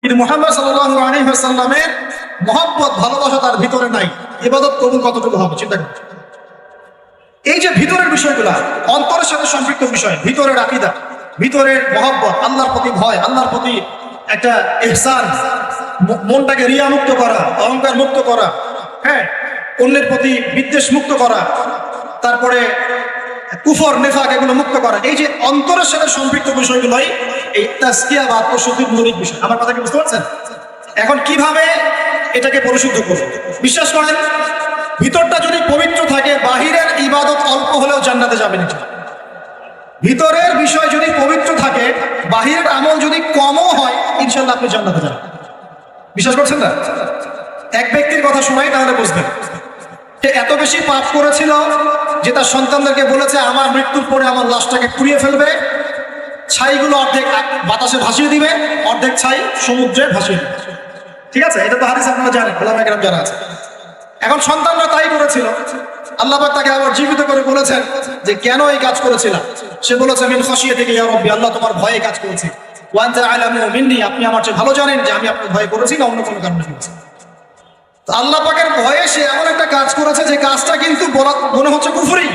কিন্তু মুহাম্মদ সাল্লাল্লাহু আলাইহি ওয়াসাল্লামের মহব্বত ভালোবাসা তার ভিতরে নাই, ইবাদত কবুল কতটুকু হবে চিন্তা করুন। এই যে ভিতরের বিষয়গুলা, অন্তরের সাথে সম্পৃক্ত বিষয়, ভিতরের আকীদা, ভিতরের মহব্বত, আল্লাহর প্রতি ভয়, আল্লাহর প্রতি একটা ইহসান, মনটাকে রিয়া মুক্ত করা, অহংকার মুক্ত করা, হ্যাঁ, অন্যের প্রতি বিদ্বেষ মুক্ত করা, তারপরে কুফর নেফাক এগুলো মুক্ত করা, এই যে অন্তরের সাথে সম্পৃক্ত বিষয়গুলোই এই তাজকিয়া বা আত্মশুদ্ধির মৌলিক বিষয়। আমার কথা কি বুঝতে পারছেন? এখন কিভাবে এটাকে পরিশুদ্ধ করব? বিশ্বাস করেন, ভিতরটা যদি পবিত্র থাকে, বাহিরের ইবাদত অল্প হলেও জান্নাতে যাবেন। ভিতরের বিষয় যদি পবিত্র থাকে, বাহিরের আমল যদি কমও হয়, ইনশাল্লাহ আপনি জান্নাতে যাবেন। বিশ্বাস করছেন না? এক ব্যক্তির কথা শোনাই তাহলে বুঝবেন। সে এত বেশি পাপ করেছিল যে তার সন্তানদেরকে বলেছে, আমার মৃত্যুর পরে আমার লাশটাকে পুড়িয়ে ফেলবে, ছাইগুলো অর্ধেক বাতাসে ভাসিয়ে দিবে, অর্ধেক ছাই সমুদ্রে ভাসিয়ে দিবে। ঠিক আছে, এটা তো হাদিস আপনারা জানেন, ওলামা কেরাম যারা আছে। এখন সন্তানরা তাই করেছিল। আল্লাহ পাক তাকে আবার জীবিত করে বলেছেন যে কেন এই কাজ করেছিলাম। সে বলেছে, মিন খাশিয়াতিকা ইয়া রাব্বি, আল্লাহ তোমার ভয়ে কাজ করেছি। ওয়া আনতা আ'লামু মিন্নি, আপনি আমার চেয়ে ভালো জানেন যে আমি আপনার ভয়ে করেছি না অন্য কোনো কারণে করেছি। তো আল্লাহ পাকের ভয়ে সে এমন একটা কাজ করেছে যে কাজটা কিন্তু মনে হচ্ছে কুফরি,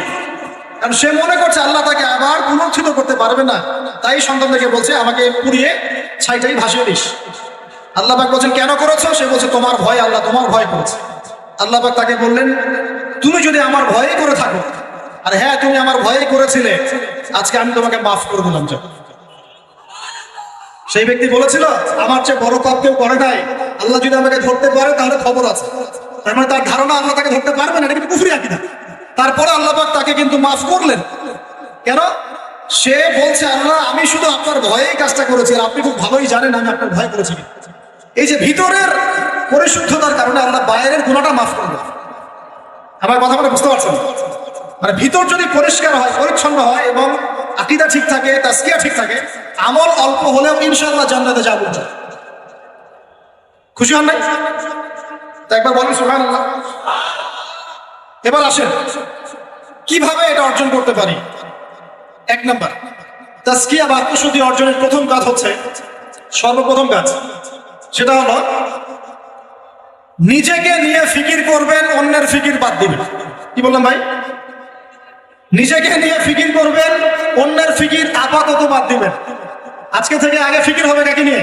কারণ সে মনে করছে আল্লাহ তাকে আবার পুনরুত্থিত করতে পারবে না। তাই সন্তানদেরকে বলছে, আমাকে পুড়িয়ে ছাইটাই ভাসিয়ে দিস। আল্লাহ পাক বলছেন, কেন করেছো? সে বলছে, তোমার ভয়, আল্লাহ তোমার ভয় করেছে। আল্লাহ পাক তাকে বললেন, তুমি যদি আমার ভয়ে করে থাকো, আর হ্যাঁ তুমি আমার ভয়ে করেছিলে, আজকে আমি তোমাকে মাফ করে দিলাম। সেই ব্যক্তি বলেছিল, আমার চেয়ে বড় পাপ কেউ করে নাই, আল্লাহ যদি আমাকে ধরতে পারে তাহলে খবর আছে। তার মানে তার ধারণা আল্লাহ তাকে ধরতে পারবে না, এটা কিন্তু কুফরি আকীদা। তারপরে আল্লাহ পাক তাকে কিন্তু মাফ করলেন। কেন? সে বলছে, আল্লাহ আমি শুধু আপনার ভয়েই কাজটা করেছি, আর আপনি খুব ভালোই জানেন আমি আপনার ভয় করেছি। এই যে ভিতরের পরিশুদ্ধতার কারণে আল্লাহ বাইরের গুনাহটা মাফ করবে। আমার কথা বলে বুঝতে পারছেন? মানে ভিতর যদি পরিষ্কার হয়, পরিচ্ছন্ন হয় এবং আকীদা ঠিক থাকে, তাজকিয়া ঠিক থাকে, আমল অল্প হলেও ইনশাআল্লাহ জান্নাতে যাব। খুশি হন নাই? তা একবার বলেন সুবহানাল্লাহ। এবার আসেন কিভাবে এটা অর্জন করতে পারি। এক নাম্বার, তাজকিয়া বা আত্মশুদ্ধি অর্জনের প্রথম কাজ হচ্ছে, সর্বপ্রথম কাজ সেটা হলো নিজেকে নিয়ে ফিকির করবেন, অন্যের ফিকির বাদ দিবেন। কি বললাম ভাই? নিজেকে নিয়ে ফিকির করবেন, অন্যের ফিকির আপাতত বাদ দিবেন। আজকে থেকে আগে ফিকির হবে কাকে নিয়ে?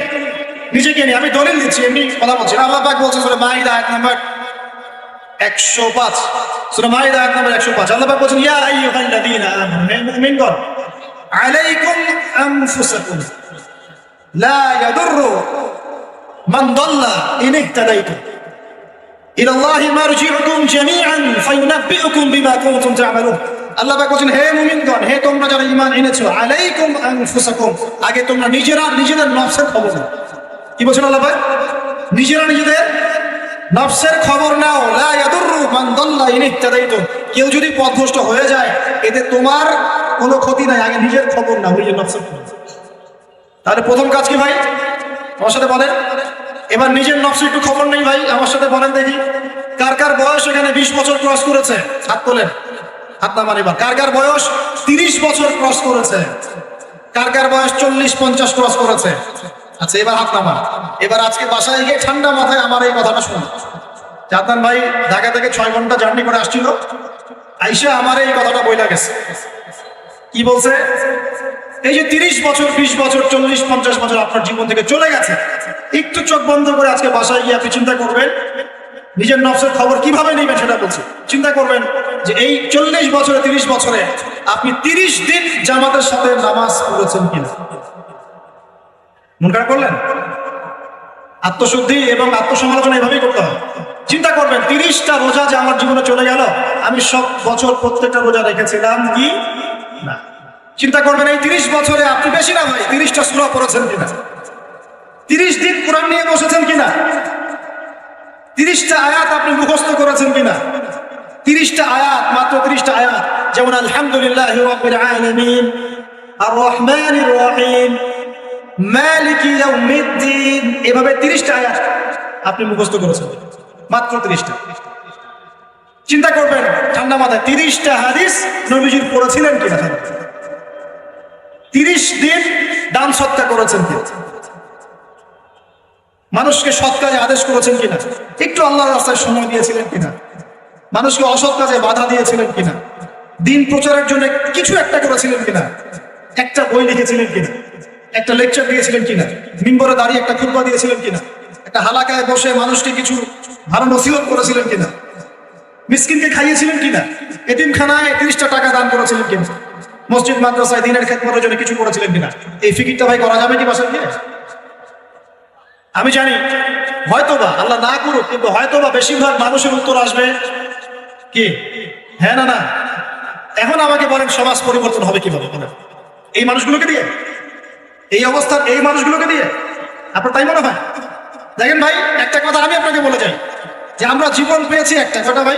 নিজেকে নিয়ে। আমি দলিল দিচ্ছি, এমনি কথা বলছি। আল্লাহ পাক বলছেন সূরা মাইদা আয়াত নাম্বার 105, সূরা মাইদা আয়াত নাম্বার 105, আল্লাহ পাক বলছেন, ইয়া আইয়ুহাল্লাযীনা আমানু, হে মুমিনগণ, আলাইকুম আনফুসাকুম লা ইয়াদুররু মান দাল্লা ইন ইহতাদাইতুম ইলাল্লাহি মারজিউকুম জামিআন ফায়ুনাব্বিউকুম বিমা কুনতুম তা'মালুন। আল্লাহ পাক বলেন, হে মুমিনগণ, হে তোমরা যারা ঈমান এনেছো, আলাইকুম আনফুসাকুম, আগে তোমরা নিজেদের নফসের খবর নাও। কি বলেন আল্লাহ পাক? নিজেরা নিজেদের নফসের খবর নাও। লা ইয়াদুররু মান দাল্লা ইন ইহতাদাইতুম, কেউ যদি পথভ্রষ্ট হয়ে যায় এতে তোমার কোনো ক্ষতি নাই, আগে নিজের খবর নাও, নিজের নফসের খবর। তাহলে প্রথম কাজ কি ভাই? আমার সাথে বলেন। এবার নিজের নফসের একটু খবর নেই ভাই, আমার সাথে বলেন দেখি। কার কার বয়স এখানে 20 বছর ক্রস করেছে? হাত তোলেন, হাত নামান। এবার কার কার বয়স 30 বছর ক্রস করেছে? কার কার বয়স 40-50 ক্রস করেছে? আচ্ছা, এবার হাত নামান। এবার আজকে বাসায় গিয়ে ঠান্ডা মাথায় আমার এই কথাটা শুনুন। জানতাম ভাই ঢাকা থেকে 6 ঘন্টা জার্নি করে আসছিল, আইসা আমার এই কথাটা বইলা গেছে। কি বলছে? এই যে 30 বছর, 20 বছর, 40-50 বছর আপনার জীবন থেকে চলে গেছে, একটু চোখ বন্ধ করে আজকে বাসায় গিয়ে আপনি চিন্তা করবেন নিজের নফসের খবর কিভাবে নেবেন সেটা বলছি। চিন্তা করবেন যে এই 40 বছরে, 30 বছরে আপনি 30 দিন জামাতের সাথে নামাজ পড়েছেন কিনা। মন খারাপ করলেন? আত্মশুদ্ধি এবং আত্মসমালোচনা এভাবেই করতে হয়। চিন্তা করবেন 30টা রোজা যে আমার জীবনে চলে গেল, আমি সব বছর প্রত্যেকটা রোজা রেখেছিলাম কি না। চিন্তা করবেন এই 30 বছরে আপনি, বেশি না ভাই, 30টা সূরা পড়েছেন কিনা, 30 দিন কোরআন নিয়ে বসেছেন কিনা, 30টা আয়াত আপনি মুখস্থ করেছেন কিনা। 30টা আয়াত, মাত্র 30টা আয়াত, যেমন আলহামদুলিল্লাহি রাব্বিল আলামিন, আর রহমানির রহিম, মালিকি ইয়াউমিদ্দিন, এভাবে 30টা আয়াত আপনি মুখস্থ করেছেন, মাত্র 30টা। চিন্তা করবেন ঠান্ডা মাথায় 30টা হাদিস নবীজির পড়েছিলেন কিনা, 30 দিন দান সৎকার করেছেন কিনা। মানুষকে সৎ কাজে আদেশ করেছেন কিনা, একটু আল্লাহর রাস্তায় সময় দিয়েছিলেন কিনা, মানুষকে অসৎ কাজে বাধা দিয়েছিলেন কিনা, দিন প্রচারের জন্য কিছু একটা করেছিলেন কিনা, একটা বই লিখেছিলেন কিনা, একটা লেকচার দিয়েছিলেন কিনা, মিম্বরে দাঁড়িয়ে একটা খুতবা দিয়েছিলেন কিনা, একটা হালাকায় বসে মানুষকে কিছু ভালো নসিহত করেছিলেন কিনা, মিসকিনকে খাইয়েছিলেন কিনা, এতিমখানায় 30টা টাকা দান করেছিলেন কিনা, মসজিদ মাদ্রাসায় দিনের খেদমতের জন্য কিছু করেছিলেন কিনা। এই ফিকিরটা ভাই করা যাবে কি বাসায় গিয়ে? আমি জানি হয়তোবা আল্লাহ না করুক, কিন্তু হয়তোবা বেশিরভাগ মানুষের উত্তর আসবে কি হ্যাঁ না না। এখন আমাকে বলেন সমাজ পরিবর্তন হবে কিভাবে বলেন? এই মানুষগুলোকে দিয়ে, এই অবস্থার এই মানুষগুলোকে দিয়ে? আপনার তাই মনে হয়? দেখেন ভাই, একটা কথা আমি আপনাকে বলে যাই যে আমরা জীবন পেয়েছি একটা কথা ভাই,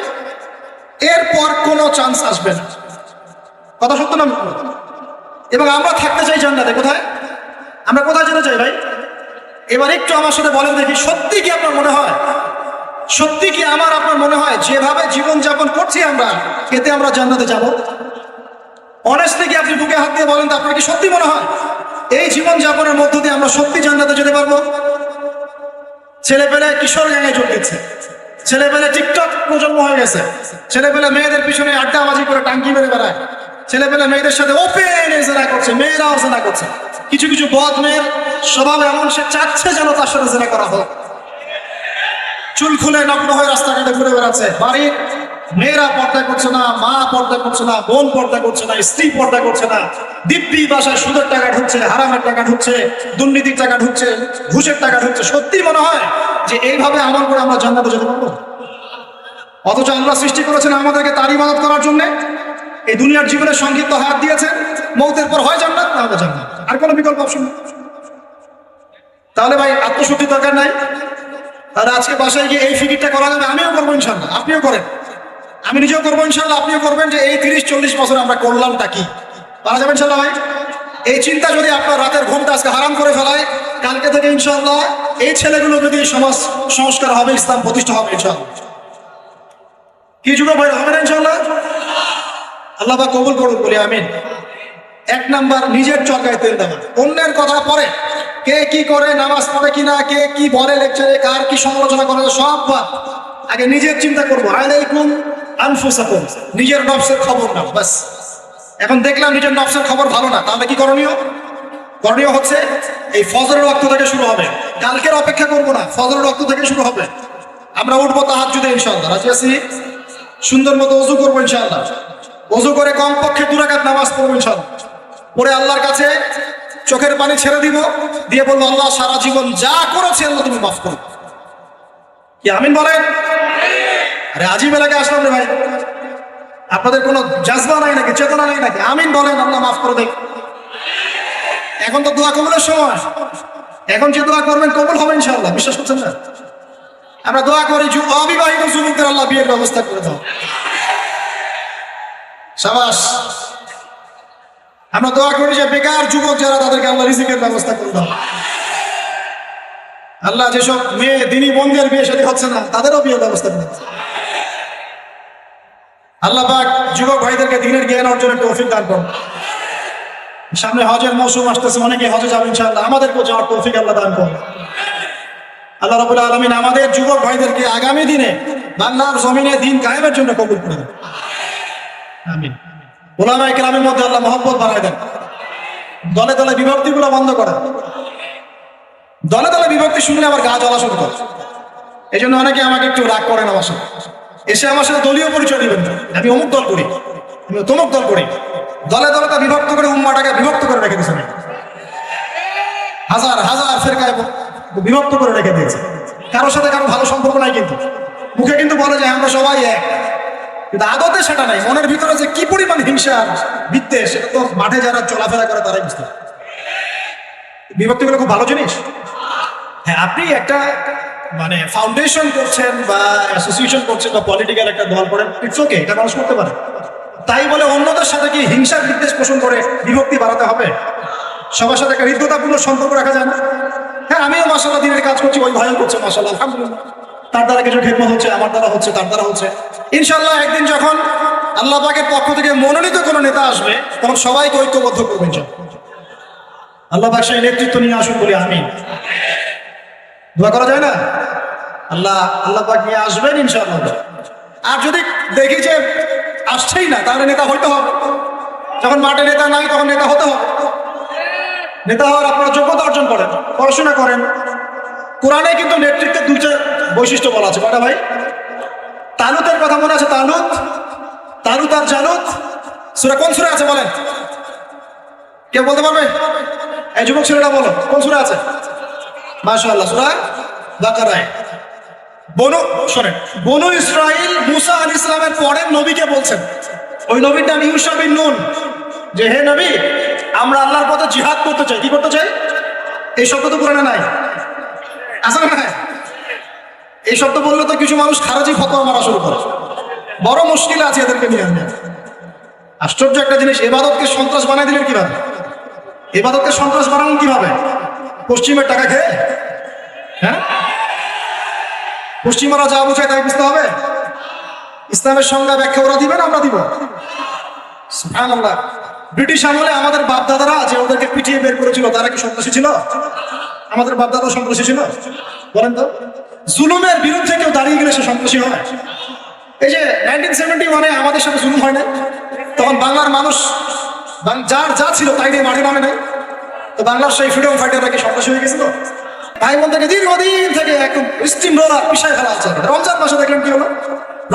এরপর কোনো চান্স আসবে না। কথা সত্য না? এবং আমরা থাকতে চাই জান্নাতে। কোথায়? আমরা কোথায় যেতে চাই ভাই? এবার একটু আমার সাথে বলেন দেখি, সত্যি কি আপনার মনে হয়, সত্যি কি আমার আপনার মনে হয় যেভাবে জীবন যাপন করছি আমরা, এতে আমরা জান্নাতে যাব? অনেস্টলি কি আপনি বুকে হাত দিয়ে বলেন তো, আপনার কি সত্যি মনে হয় এই জীবন যাপনের মধ্য দিয়ে আমরা সত্যি জান্নাতে যেতে পারবো? ছেলেপেলে কিশোর গ্যাংয়ে যোগ দিচ্ছে, ছেলেপেলে টিকটক প্রজন্ম হয়ে গেছে, ছেলেপেলে মেয়েদের পিছনে আড্ডাবাজি করে টাঙ্কি মেরে বেড়ায়, ছেলেপেলে মেয়েদের সাথে ওপেন জেনা করছে, মেয়েরাও জেনা করছে। কিছু কিছু বদ মেয়ের স্বভাব এমন, সে চাচ্ছে যেন তার সাথে জেনা করা হোক। চুল খুলে নগ্ন হয়ে রাস্তাঘাটে ঘুরে বেড়াচ্ছে। বাড়ির মেয়েরা পর্দা করছে না, মা পর্দা করছে না, বোন পর্দা করছে না, স্ত্রী পর্দা করছে না। দিব্যি বাসায় সুদের টাকা ঢুকছে, হারামের টাকা ঢুকছে, দুর্নীতির টাকা ঢুকছে, ঘুষের টাকা ঢুকছে। সত্যি মনে হয় যে এইভাবে আমল করে আমরা জান্নাতে যেতে পারবো? অথচ আল্লাহ সৃষ্টি করেছেন আমাদেরকে তার ইবাদত করার জন্য। এই দুনিয়ার জীবনের সংক্ষিপ্ত হায়াত দিয়েছেন, মৌতের পর হয় জান্নাত না হবে জান্নাত, আর কোনো বিকল্প অপশন নেই। তাহলে ভাই আত্মশুদ্ধি দরকার নাই? তাহলে আজকে বাসায় গিয়ে এই ফিকিরটা করা যাবে? আমিও করবো ইনশাল্লাহ, আপনিও করেন, আমি নিজেও করবো ইনশাল্লাহ, আপনিও করবেন, যে এই 30-40 বছর আমরা করলামটা কি? পারা যাবে ইনশাল্লাহ ভাই? এই চিন্তা যদি আপনার রাতের ঘুমটা আজকে হারাম করে ফেলায়, কালকে থেকে ইনশাল্লাহ এই ছেলেগুলো যদি সমাজ সংস্কার হবে, ইসলাম প্রতিষ্ঠা হবে ইনশাল্লাহ। কি যুগে ভাই হবে না ইনশাল্লাহ? আল্লাহ পাক কবুল করুন, বলি আমিন। 1 নাম্বার, নিজের চরকায় তেল দেওয়া। অন্যের কথা পরে, কে কি করে, নামাজ পড়ে কিনা, কে কি বলে লেকচারে, কার কি সমালোচনা করে, সব বাদ। আগে নিজের চিন্তা করবো। আলাইকুম আনফুসাকুম, নিজের নফসের খবর নাও বাস। এখন দেখলাম নিজের নফসের খবর ভালো না, তাহলে কি করণীয়? করণীয় হচ্ছে এই ফজরের ওয়াক্ত থেকে শুরু হবে। কালকের অপেক্ষা করবো না, ফজরের ওয়াক্ত থেকে শুরু হবে। আমরা উঠবো তাহাজ্জুদে ইনশাআল্লাহ, রাজি আছি? সুন্দর মতো ওযু করবো ইনশাআল্লাহ। ওযু করে কমপক্ষে 2 রাকাত নামাজ পড়বো ইনশাআল্লাহ। পরে আল্লাহর কাছে চোখের পানি ছেড়ে দিব, দিয়ে বলবো, আল্লাহ সারা জীবন যা করেছি আল্লাহ তুমি মাফ করো। কি আমিন বলেন? আরে আজিব এলাকায় আসলাম রে ভাই, আপনাদের কোনো জাজবা নাই নাকি, চেতনা নাই নাকি? আমিন বলেন, আল্লাহ মাফ করে দেখ। এখন তো দোয়া কবুলের সময়, এখন যে দোয়া করবেন কবুল হবে ইনশাআল্লাহ, বিশ্বাস করছেন না? আমরা দোয়া করি অবিবাহিত যুবকদের আল্লাহ বিয়ের ব্যবস্থা করে দাও, শাবাশ। আমরা দোয়া করি যে বেকার যুবক যারা, তাদেরকে আল্লাহ রিজিকের ব্যবস্থা করে দাও। আল্লাহ যেসব মেয়ে দিনী বোনদের বিয়ে শাদী হচ্ছে না, তাদেরও বিয়ের ব্যবস্থা করে দাও। আল্লাহ পাক যুবক ভাইদেরকে দ্বীনের জ্ঞান অর্জনের তৌফিক দান করুন। সামনে হজের মৌসুম আসতেছে, অনেকে হজে যাবেন ইনশাআল্লাহ, আমাদেরকেও যাওয়ার তৌফিক আল্লাহ দান করুন। আল্লাহ রাব্বুল আলামিন আমাদের যুবক ভাইদেরকে আগামী দিনে বাংলার জমিনে দ্বীন কায়েমের জন্য কবুল করে দেন, আমিন। উলামায়ে কেরামের মধ্যে আল্লাহ মহব্বত বাড়ায় দেন। দলে দলে বিভক্তিগুলো বন্ধ করেন। দলে দলে বিভক্তি শুনলে আবার গা জ্বলা শুরু করে। এই জন্য অনেকে আমাকে একটু রাগ করেন, আমার সাথে এসে আমার সাথে দলীয় পরিচয় দিবেন না, আমি অমুক দল করি, আমি তমুক দল করি। দলে দলে তা বিভক্ত করে উম্মাটাকে বিভক্ত করে রেখে দিয়েছেন, হাজার হাজার ফেরকায় বিভক্ত করে রেখে দিয়েছে। কারোর সাথে কারো ভালো সম্পর্ক নাই, কিন্তু মুখে কিন্তু বলে যে আমরা সবাই এক, কিন্তু আদতে সেটা নাই। মনের ভিতরে যে কি পরিমাণ হিংসা বিদ্বেষ, সেটা তো মাঠে যারা চলাফেরা করে তারাই বুঝতে পারে। বিভক্তিগুলো খুব ভালো জিনিস। হ্যাঁ, আপনি একটা মানে ফাউন্ডেশন করছেন বা অ্যাসোসিয়েশন করছেন বা পলিটিক্যাল একটা দল করেন, ইটস ওকে, এটা মানুষ করতে পারে। তাই বলে অন্যদের সাথে কি হিংসা বিদ্বেষ পোষণ করে বিভক্তি বাড়াতে হবে? সবার সাথে একটা হৃদ্যতাপূর্ণ সম্পর্ক রাখা যায় না? হ্যাঁ, আমিও মাশাআল্লাহ দিনের কাজ করছি, ওই ভাইও করছে মাশাআল্লাহ, আলহামদুলিল্লাহ। তার দ্বারা কিছু খেদমত হচ্ছে, আমার দ্বারা হচ্ছে, তার দ্বারা হচ্ছে। ইনশাআল্লাহ একদিন যখন আল্লাহ পাকের পক্ষ থেকে মনোনীত কোনো নেতা আসবে, তখন সবাইকে ঐক্যবদ্ধ করবেন। আল্লাহ পাক সেই নেতৃত্ব নিয়ে আসুন, বলি আমিন। দোয়া করা যায় না? আল্লাহ আল্লাহ পাক নিয়ে আসবেন ইনশাআল্লাহ। আর যদি দেখি যে আসছেই না, তাহলে নেতা হইতে হবে। যখন মাঠে নেতা নাই তখন নেতা হতে হবে। নেতা হওয়ার আপনারা যোগ্যতা অর্জন করেন, পড়াশোনা করেন। কোরআনে কিন্তু নেতৃত্বের দুইটা বৈশিষ্ট্য বলা আছে। কয়টা ভাই? তালুতের কথা মনে আছে? তালুত, তালুত আর জালুত সূরা কোন সূরা আছে বলেন? কেউ বলতে পারবে? এই যুবক ছেলেটা বলো, কোন সূরা আছে? মাশাআল্লাহ, সূরা বাকারায়। শোনেন, বনু ইসরাইল মুসা আলাইহিস সালামের পরের নবীকে বলছেন, ওই নবীর নাম ইউশা বিন নুন, যে হে নবী, আমরা আল্লাহর পথে জিহাদ করতে চাই। কি করতে চাই? এই শব্দ তো কোরআনে নাই, আছে না? এই শব্দ বললে তো কিছু মানুষ খারাজি ফতোয়া মারা শুরু করে। বড় মুশকিল আছে এদেরকে নিয়ে। আশ্চর্য একটা জিনিস, ইবাদতকে সন্ত্রাস বানাই দিলেন কিভাবে? ইবাদতকে সন্ত্রাস বানালেন কিভাবে? পশ্চিমের টাকা খেয়ে? হ্যাঁ, পশ্চিমারা যা বোঝায় তাই বুঝতে হবে। ইসলামের সংজ্ঞা ব্যাখ্যা ওরা দিবেন, আমরা দিব? সুবহানাল্লাহ। ব্রিটিশ আমলে আমাদের বাপ দাদারা যে ওদেরকে পিটিয়ে বের করেছিল, তারা কি সন্ত্রাসী ছিল? আমাদের বাপ দাদা সন্ত্রাসী ছিল? বলেন তো। জুলুমের বিরুদ্ধে কেউ দাঁড়িয়ে গেলে সে সন্ত্রাসী হয়? এই যে 1971-এ আমাদের সাথে জুলুম হয় না, তখন বাংলার মানুষ যার যা ছিল তাই নিয়ে মাঠে নামে নাই, তো বাংলার সেই ফ্রিডম ফাইটাররা কি সন্ত্রাসী হয়ে গেছিল? ভাই বোনদেরকে দীর্ঘদিন থেকে একদম স্টিম রোলার পিছায় ফেলা হচ্ছে। রমজান মাসে দেখলেন কি হলো?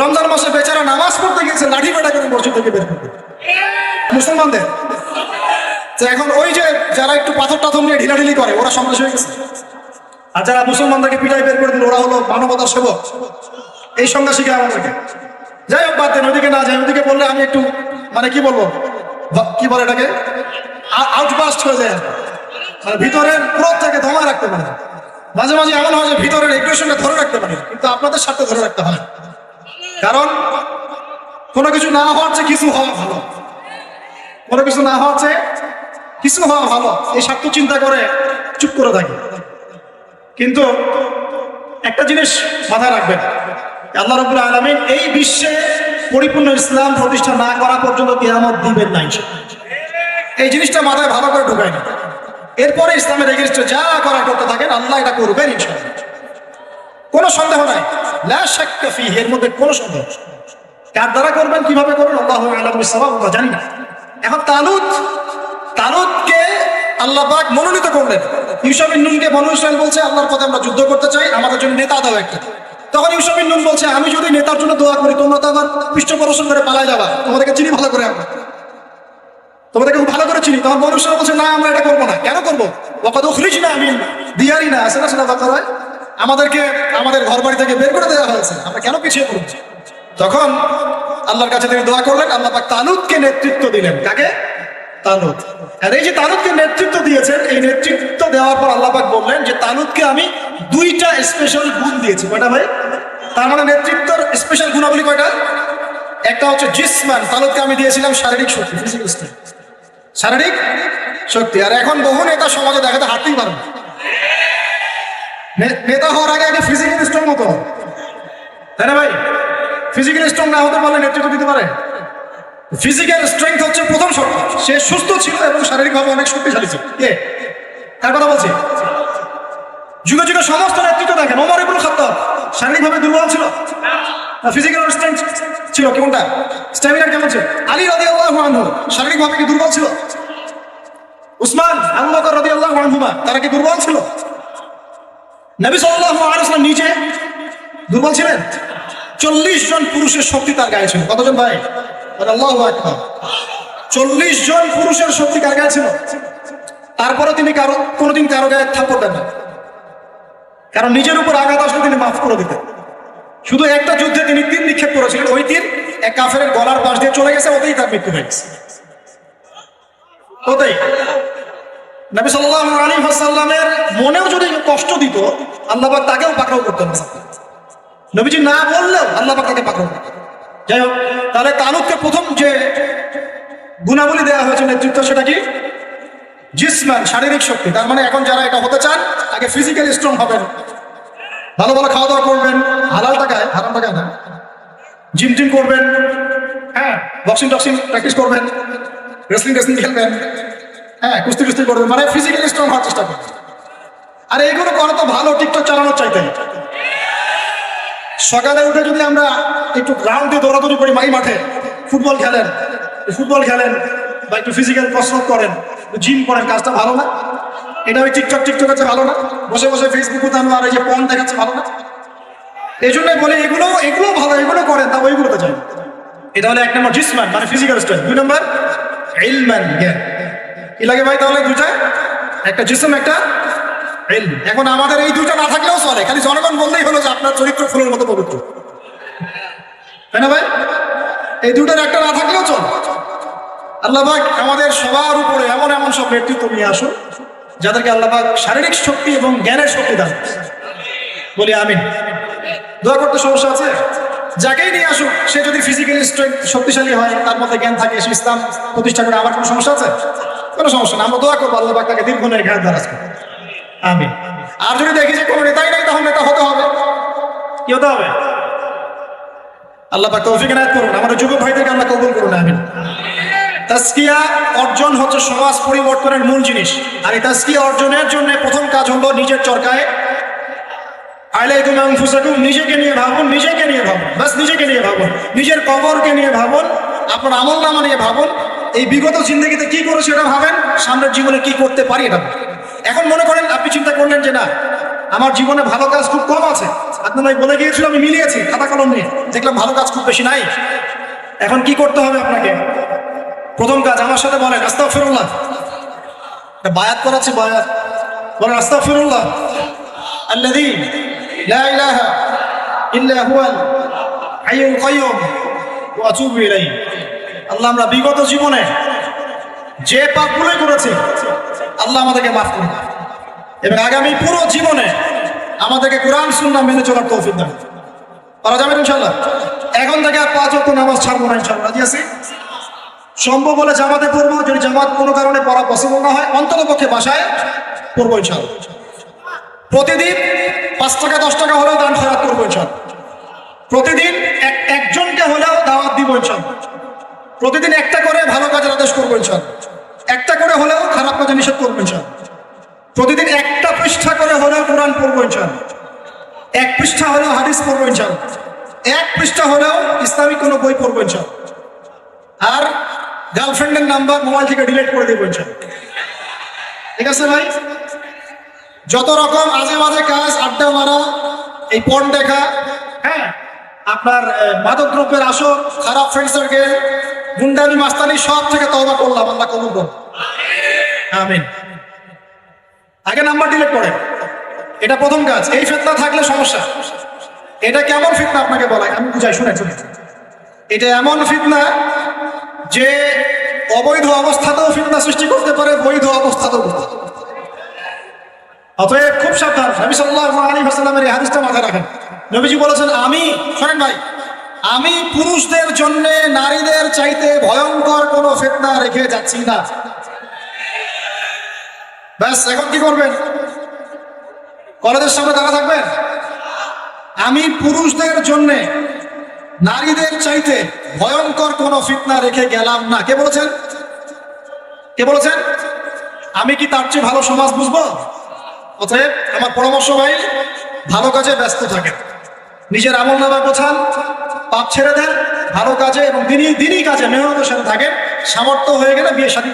রমজান মাসে বেচারা নামাজ পড়তে গিয়েছে, লাঠি পেটা করে মসজিদ থেকে বের করতে মুসলমানদের। তো এখন ওই যে যারা একটু পাথর টাথর নিয়ে ঢিলাঢিলি করে, ওরা সন্ত্রাসী হয়ে গেছে। আর যারা মুসলমানদেরকে পিটাই বের করে দিল, ওরা হলো মানবতার সেবক। এই সংজ্ঞা শিখে আমাদেরকে। যাই হোক, বাদ দেন, ওইদিকে না যাই। ওইদিকে বললে আমি একটু মানে কি বলবো, কি বলে এটাকে, আউটবাস্ট হয়ে যায়। মানে ভিতরের ক্রোধটাকে দমায় রাখতে পারে। মাঝে মাঝে এমন হয় যে ভিতরের এগ্রেশনটা ধরে রাখতে পারে, কিন্তু আপনাদের স্বার্থে ধরে রাখতে হয়। কারণ কোনো কিছু না হওয়ার চেয়ে কিছু হওয়া ভালো, কোনো কিছু না হওয়ার চেয়ে কিছু হওয়া ভালো, এই স্বার্থ চিন্তা করে চুপ করে থাকি। কিন্তু একটা জিনিস মাথায় রাখবেন, আল্লাহ রাব্বুল আলামিন এই বিশ্বে পরিপূর্ণ ইসলাম প্রতিষ্ঠা না করা পর্যন্ত কিয়ামত দিবেন না। এই জিনিসটা মাথায় ভালো করে ঢুকায় না। এরপরে ইসলামের এগেইনস্টে যা করা করতে থাকেন, আল্লাহ এটা করবেন ইনশাআল্লাহ, কোনো সন্দেহ নাই। লা শাক্কা ফীহি, এর মধ্যে কোনো সন্দেহ। কার দ্বারা করবেন, কিভাবে করবেন, আল্লাহু আ'লামু বিস-সাওয়াব, আমরা জানি না। এখন তালুতকে আল্লাহ পাক মনোনীত করলেন। ইউশা বিন নুনকে বনু ইসরাইল বলছে, আল্লাহর পথে আমরা যুদ্ধ করতে চাই, আমাদের জন্য নেতা দাও একটা। তখন ইউশা বিন নুন বলছে, আমি যদি নেতার জন্য দোয়া করি, তোমরা তো আমার পৃষ্ঠপোষণ করে পালায় যাবা, তোমাদেরকে চিনি ভালো করে, আমরা তোমাদেরকে খুব ভালো করে চিনি। তখন বনু ইসরাইল বলছে, না, আমরা এটা করবো না। কেন করবো? ওয়াকাদ উখরিজনা মিন দিয়ারিনা, আছে না সেটা বাকারা, আমাদেরকে আমাদের ঘর বাড়ি থেকে বের করে দেওয়া হয়েছে, আমরা কেন পিছিয়ে পড়ছি? তখন আল্লাহর কাছে তিনি দোয়া করলেন, আল্লাহ পাক তালুতকে নেতৃত্ব দিলেন। কাকে? তালুত। আর এই যে তালুতকে নেতৃত্ব দিয়েছেন, এই নেতৃত্ব দেওয়ার পর আল্লাহ পাক বললেন যে তালুতকে আমি দুইটা স্পেশাল গুণ দিয়েছি। কয়টা ভাই? তার মানে নেতৃত্বের স্পেশাল গুণাবলী কয়টা? একটা হচ্ছে জিসমান, তালুতকে আমি দিয়েছিলাম শারীরিক শক্তি, ফিজিক্যাল স্ট্রেংথ, শারীরিক শক্তি। আর এখন বহু নেতা সমাজে দেখাতে হাঁটতেই পারবে। নেতা হওয়ার আগে আগে ফিজিক্যাল স্ট্রং হতে হবে, তাই না ভাই? ফিজিক্যাল স্ট্রং না হতে পারলে নেতৃত্ব দিতে পারে? ফিজিক্যাল স্ট্রেংথ হচ্ছে প্রথম শর্ত। সে সুস্থ ছিল এবং শারীরিকভাবে অনেক শক্তিশালী ছিল। কে? কার কথা বলছি? যুগে যুগে সমস্ত নেতৃত্ব দেখেন। ওমর ইবনে খাত্তাব শারীরিকভাবে দুর্বল ছিল না ফিজিক্যাল স্ট্রেংথ ছিল? কোনটা? স্ট্যামিনা কেমন ছিল? আলী রাদিয়াল্লাহু আনহু শারীরিকভাবে কি দুর্বল ছিল? উসমান, আবু বকর রাদিয়াল্লাহু আনহুমা, তারা কি দুর্বল ছিল? নবী সাল্লাল্লাহু আলাইহি ওয়াসাল্লাম নিজে দুর্বল ছিলেন? 40 জন পুরুষের শক্তি তার গায়ে ছিল। কতজন ভাই? আল্লাহু আকবার। 40 জন পুরুষের শক্তি কার গায়ে ছিল? তারপরে তিনি কোনোদিন কারো গায়ে থাপ্পড় দেন না, কারণ নিজের উপর আঘাত আসলে তিনি মাফ করে দিতেন। শুধু একটা যুদ্ধে তিনি তীর নিক্ষেপ করেছিলেন, ওই তীর এক কাফেরের গলার পাশ দিয়ে চলে গেছে, ওতেই তার মৃত্যু হয়ে গেছে। ওতেই নবী সাল্লাল্লাহু আলাইহি ওয়াসাল্লামের মনেও যদি কষ্ট দিত, আল্লাহ পাক তাকেও পাকড়াও করতেন না। নবীজি না বললেও আল্লাহ পাক তাকে পাকড়াও করতেন। যাই হোক, তাহলে তালুতকে প্রথম যে গুণাবলী দেওয়া হয়েছে নেতৃত্ব, সেটা কি? জিসমান, শারীরিক শক্তি। তার মানে এখন যারা এটা হতে চান, আগে ফিজিক্যালি স্ট্রং হবেন, ভালো ভালো খাওয়া দাওয়া করবেন, হালাল টাকায়, হারাম টাকায় না, জিম টিম করবেন, হ্যাঁ, বক্সিং টক্সিং প্র্যাকটিস করবেন, রেসলিং খেলবেন, হ্যাঁ, কুস্তি করবেন, মানে ফিজিক্যালি স্ট্রং হওয়ার চেষ্টা করবেন। আর এইগুলো করা তো ভালো, টিকটক চালানোর চাইতে। সকালে উঠে যদি আমরা একটু গ্রাউন্ডে দৌড়াদৌড়ি করি, মাঠে ফুটবল খেলেন বা একটু ফিজিক্যাল কসরত করেন, জিম করেন, কাজটা ভালো না? এটা ওই টিকটক আছে ভালো না? বসে বসে ফেসবুক উঠানো আর এই যে পর্ন দেখাচ্ছে ভালো না? এই জন্যই বলে এগুলো ভালো, এগুলো করেন, তা ওইগুলোতে যাই। এটা হলো 1 নম্বর জিসমান, মানে ফিজিক্যাল স্ট্রেংথ। 2 নম্বর ইলমান, জ্ঞান। কি লাগে ভাই তাহলে দুইটা? একটা জিসম, একটা ইলম। এখন আমাদের এই দুইটা না থাকলেও চলে, খালি জনগণ বললেই হলো যে আপনার চরিত্র ফুলের মতো পবিত্র, তাই না ভাই? এই দুটার একটা না থাকলেও চল। আল্লাহ পাক আমাদের সবার উপরে এমন এমন সব নেতৃত্ব নিয়ে আসুন যাদেরকে আল্লাহ পাক শারীরিক শক্তি এবং জ্ঞানের শক্তি দান। বলি আমিন। দোয়া করতে সমস্যা আছে? যাকেই নিয়ে আসুক সে যদি ফিজিক্যালি শক্তিশালী হয়, তার মধ্যে জ্ঞান থাকে, সে ইসলাম প্রতিষ্ঠা করে, আমার কোনো সমস্যা আছে? কোনো সমস্যা না। আমরা দোয়া করবো আল্লাহ পাক তাকে দীর্ঘদিনের জ্ঞান দারাজ করুন। আমিন। আর যদি দেখি যে কোনো নেতাই নাই, তাহলে নেতা হতে হবে। কি হতে হবে? আল্লাহ পাক তৌফিক এনায়েত করুন। আমাদের যুবক ভাইদেরকে আল্লাহ কবুল করুন। আমিন। তাজকিয়া অর্জন হচ্ছে সমাজ পরিবর্তনের মূল জিনিস। আর এই তাজকিয়া অর্জনের জন্য প্রথম কাজ হলো নিজের চরকায় আলাইকুম আনফুসাকুম, নিজেকে নিয়ে ভাবুন, বাস নিজেকে নিয়ে ভাবুন, নিজের কবরকে নিয়ে ভাবুন, আপনার আমলনামা নিয়ে ভাবুন। এই বিগত জিন্দগিতে কি করে সেটা ভাবেন, সামনের জীবনে কি করতে পারি এটা। এখন মনে করেন আপনি চিন্তা করলেন যে না, আমার জীবনে ভালো কাজ খুব কম আছে। আপনার বলে গিয়েছিল, আমি মিলিয়েছি খাতা কলম নিয়ে, দেখলাম ভালো কাজ খুব বেশি নাই। এখন কি করতে হবে আপনাকে? প্রথম কাজ আমার সাথে বলেন আস্তাগফিরুল্লাহ। বায়াত করাচ্ছি, বায়াত বলেন আস্তাগফিরুল্লাহ আল্লাযী লা ইলাহা ইল্লা হুয়াল হাইয়ুল কাইয়্যুম ওয়া আতুবু ইলাইহি। আল্লাহ, আমরা বিগত জীবনে যে পাপগুলো করেছি আল্লাহ আমাদেরকে মাফ করুন, এবং আগামী পুরো জীবনে আমাদেরকে কোরআন সুন্নাহ মেনে চলার তৌফিক দান। পারা যাবে ইনশাআল্লাহ? এখন থেকে আর 5 ওয়াক্ত নামাজ ছাড়বো না ইনশাআল্লাহ। রাজি আছি? সম্ভব হলে জামাতে পড়বো, যদি জামাত কোনো কারণে পড়া পসিবল না হয় অন্তত পক্ষে বাসায় পড়বো ইনশাআল্লাহ। প্রতিদিন 5 টাকা 10 টাকা হলেও দান খয়রাত করবো ইনশাআল্লাহ। প্রতিদিন একজনকে হলেও দাওয়াত দিব ইনশাআল্লাহ। প্রতিদিন একটা করে ভালো কাজের আদেশ করবো ইনশাআল্লাহ। একটা করে হলেও খারাপ কাজে নিষেধ করবো ইনশাআল্লাহ। প্রতিদিন একটা পৃষ্ঠা করে হলেও কোরআন পড়বো ইনশাআল্লাহ। 1 পৃষ্ঠা হলেও হাদিস পড়বো ইনশাআল্লাহ। 1 পৃষ্ঠা হলেও ইসলামিক কোনো বই পড়বো ইনশাআল্লাহ। আর গার্লফ্রেন্ডের নাম্বার মোবাইল থেকে ডিলিট করে দেবো ইনশাআল্লাহ। ঠিক আছে ভাই? যত রকম আজে বাজে কাজ, আড্ডা মারা, এই পর্ন দেখা, হ্যাঁ, আপনার মাদক দ্রব্যের আসর, খারাপ ফ্রেন্ড সার্কেল, গুন্ডামি, মাস্তানি, সব থেকে তওবা করলাম, আল্লাহ কবুল করুন। আমিন। আগে নাম্বার ডিলিট করেন, এটা প্রথম কাজ। এই ফিতনা থাকলে সমস্যা। এটা কেমন ফিতনা আপনাকে বলাই, আমি বুঝাই, শুনে। এটা এমন ফিতনা যে অবৈধ অবস্থাতেও ফিতনা সৃষ্টি করতে পারে, বৈধ অবস্থাতেও করতে পারে। অতএব খুব সাবধান। নবী সাল্লাল্লাহু আলাইহি ওয়াসাল্লামের এই হাদিসটা মাথায় রাখেন। নবীজি বলেছেন, শোনেন ভাই, আমি পুরুষদের জন্য নারীদের চাইতে ভয়ঙ্কর কোন ফিতনা রেখে যাচ্ছি না। ব্যাস, এখন কি করবেন? কলেজের সামনে দাঁড়া থাকবেন? আমি পুরুষদের জন্য নারীদের চাইতে ভয়ঙ্কর কোন ফিতনা রেখে গেলাম না। কে বলেছেন? আমি কি তার চেয়ে ভালো সমাজ বুঝবো? অতএব আমার পরামর্শ ভাই, ভালো কাজে ব্যস্ত থাকেন, নিজের আমলনামা গোছান, পাপ ছেড়ে দেন, ভালো কাজে এবং দিনই কাজে মেহনতের সাথে থাকেন। সামর্থ্য হয়ে গেলে বিয়ে শাদী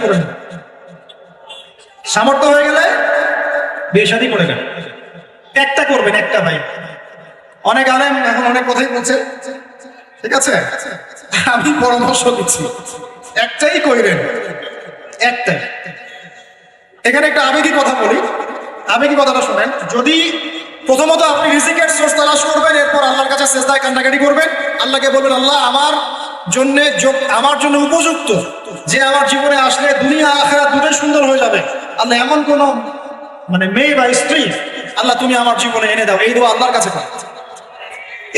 করে নেন। একটা করবেন, একটা ভাই। অনেক আলেম এখন অনেক কথাই বলছে, ঠিক আছে? আমি পরামর্শ দিচ্ছি, একটাই কইরেন, একটাই। এখানে একটা আবেগী কথা বলি, আবেগী কথাটা শোনেন। যদি প্রথমত আপনি রিজিকের সোর্স তালাশ করবেন, এরপর আল্লাহর কাছে সেজদায় কান্নাকাটি করবেন, আল্লাহকে বলবেন, আল্লাহ আমার জন্য উপযুক্ত, যে আমার জীবনে আসলে দুনিয়া আখিরাত দুটোই সুন্দর হয়ে যাবে। আল্লাহ এমন কোন মেয়ে বা স্ত্রী আল্লাহ তুমি আমার জীবনে এনে দাও, এই দোয়া আল্লাহর কাছে করো।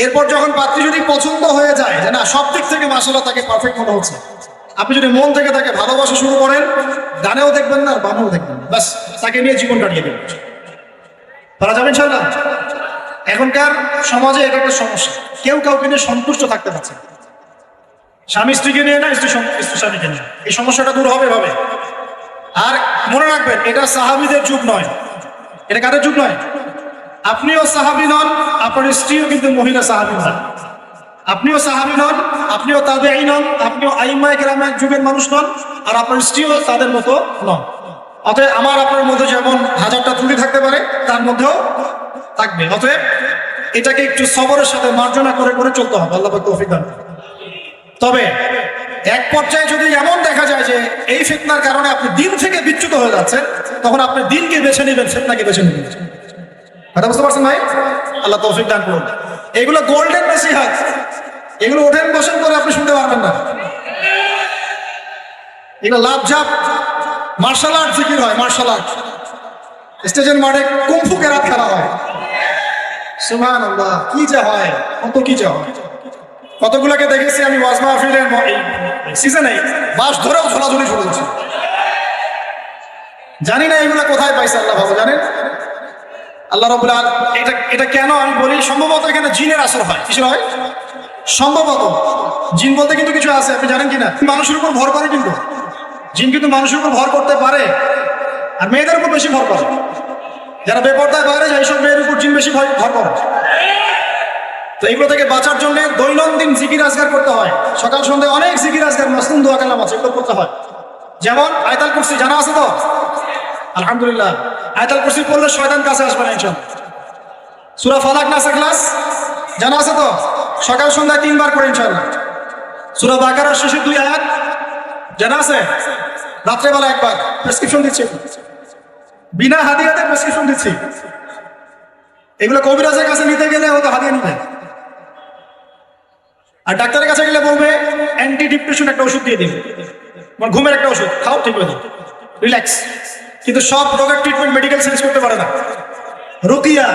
এরপর যখন পাত্রী যদি পছন্দ হয়ে যায়, যে না সব দিক থেকে মাশাআল্লাহ তাকে পারফেক্ট মনে হচ্ছে, আপনি যদি মন থেকে তাকে ভালোবাসা শুরু করেন, ডানেও দেখবেন না, বামেও দেখবেন না, ব্যাস তাকে নিয়ে জীবন কাটিয়ে দেবেন। পারা যাবে ইনশাআল্লাহ? এখনকার সমাজে এটা একটা সমস্যা, কেউ কাউকে নিয়ে সন্তুষ্ট থাকতে পারছে না। স্বামী স্ত্রীকে নিয়ে না, স্ত্রী স্বামীকে নিয়ে। এই সমস্যাটা দূর হবে ভাবে। আর মনে রাখবেন, এটা সাহাবীদের যুগ নয়, এটা কাদের যুগ নয়? আপনিও সাহাবী নন, আপনার স্ত্রীও কিন্তু মহিলা সাহাবী নন। আপনিও সাহাবী নন, আপনিও তাবেঈ নন, আপনিও আইম্মায়ে কেরামের যুগের মানুষ নন, আর আপনার স্ত্রীও তাদের মতো নন। অতএব আমার আপনার মধ্যে যেমন হাজারটা ত্রুটি থাকতে পারে, তার মধ্যেও থাকবে। অতএব এটাকে একটু সবরের সাথে মার্জনা করে করে চলতে হবে। আল্লাহ পাক তৌফিক দান করুন। তবে এক পর্যায়ে যদি এমন দেখা যায় যে এই ফিতনার কারণে আপনি দিন থেকে বিচ্যুত হয়ে যাচ্ছেন, তখন আপনি দিনকে বেছে নেবেন, ফিতনাকে বেছে নেবেন। কথা বুঝতে পারছেন ভাই? আল্লাহ তৌফিক দান করুন। এগুলো গোল্ডেন নসিহত, এগুলো ওঠেন বসেন করে আপনি শুনতে পারবেন না। এগুলো লাভঝাপ মার্শাল আর্ট জিকির হয়, মার্শাল আর্ট। স্টেজের মাঠে কুমফু কেরাত খেলা হয়। সুবহানাল্লাহ, কি যে হয়, কত কি যে হয়। কতগুলোকে দেখেছি আমি ওয়াজ মাহফিলের সিজনে বাস ধরেও ঝোলাঝুলি শুরু করছি। জানি না এগুলো কোথায় পাইছে আল্লাহ ভালো জানেন। আল্লাহ রাব্বুল আলামিন এটা কেন আমি বলি, সম্ভবত এখানে জিনের আসর হয়। কিসের হয়? সম্ভবত জিন বলতে কিন্তু কিছু আছে, আপনি জানেন কিনা? মানুষের উপর ভর করে, কিন্তু জিন কিন্তু মানুষের উপর ভর করতে পারে, আর মেয়েদের উপর বেশি ভর করে। যারা বেপরদায় বাইরে যায়, এইসব মেয়ের উপর জিন বেশি ভর করে। তো এগুলো থেকে বাঁচার জন্য দৈনন্দিন জিকির আজগার করতে হয়। সকাল সন্ধ্যায় অনেক জিকির আজগার মাসনুন দোয়া কালাম আছে, এগুলো করতে হয়। যেমন আয়াতুল কুরসি জানা আছে তো? আলহামদুলিল্লাহ, আয়াতুল কুরসি পড়লে শয়তান কাছে আসবে না ইনশাআল্লাহ। সূরা ফালাক নাস ইখলাস জানা আছে তো? সকাল সন্ধ্যায় 3 বার করে ইনশাআল্লাহ। সূরা বাকারার শেষে 2 আয়াত জানা আছে? রাত্রেবেলা একবার। প্রেসক্রিপশন দিচ্ছি, বিনা হাদিয়াতে প্রেসক্রিপশন দিচ্ছি। এগুলো কবিরাজের কাছে নিতে গেলে ও তো হাদিয়া নিবে, আর ডাক্তারের কাছে গেলে বলবে অ্যান্টি ডিপ্রেশন একটা ওষুধ দিয়ে দিন, মানে ঘুমের একটা ওষুধ খাও, ঠিক হয়ে যাবে, রিল্যাক্স। কিন্তু সব রোগের ট্রিটমেন্ট মেডিকেল সায়েন্স করতে পারে না। রুকিয়া,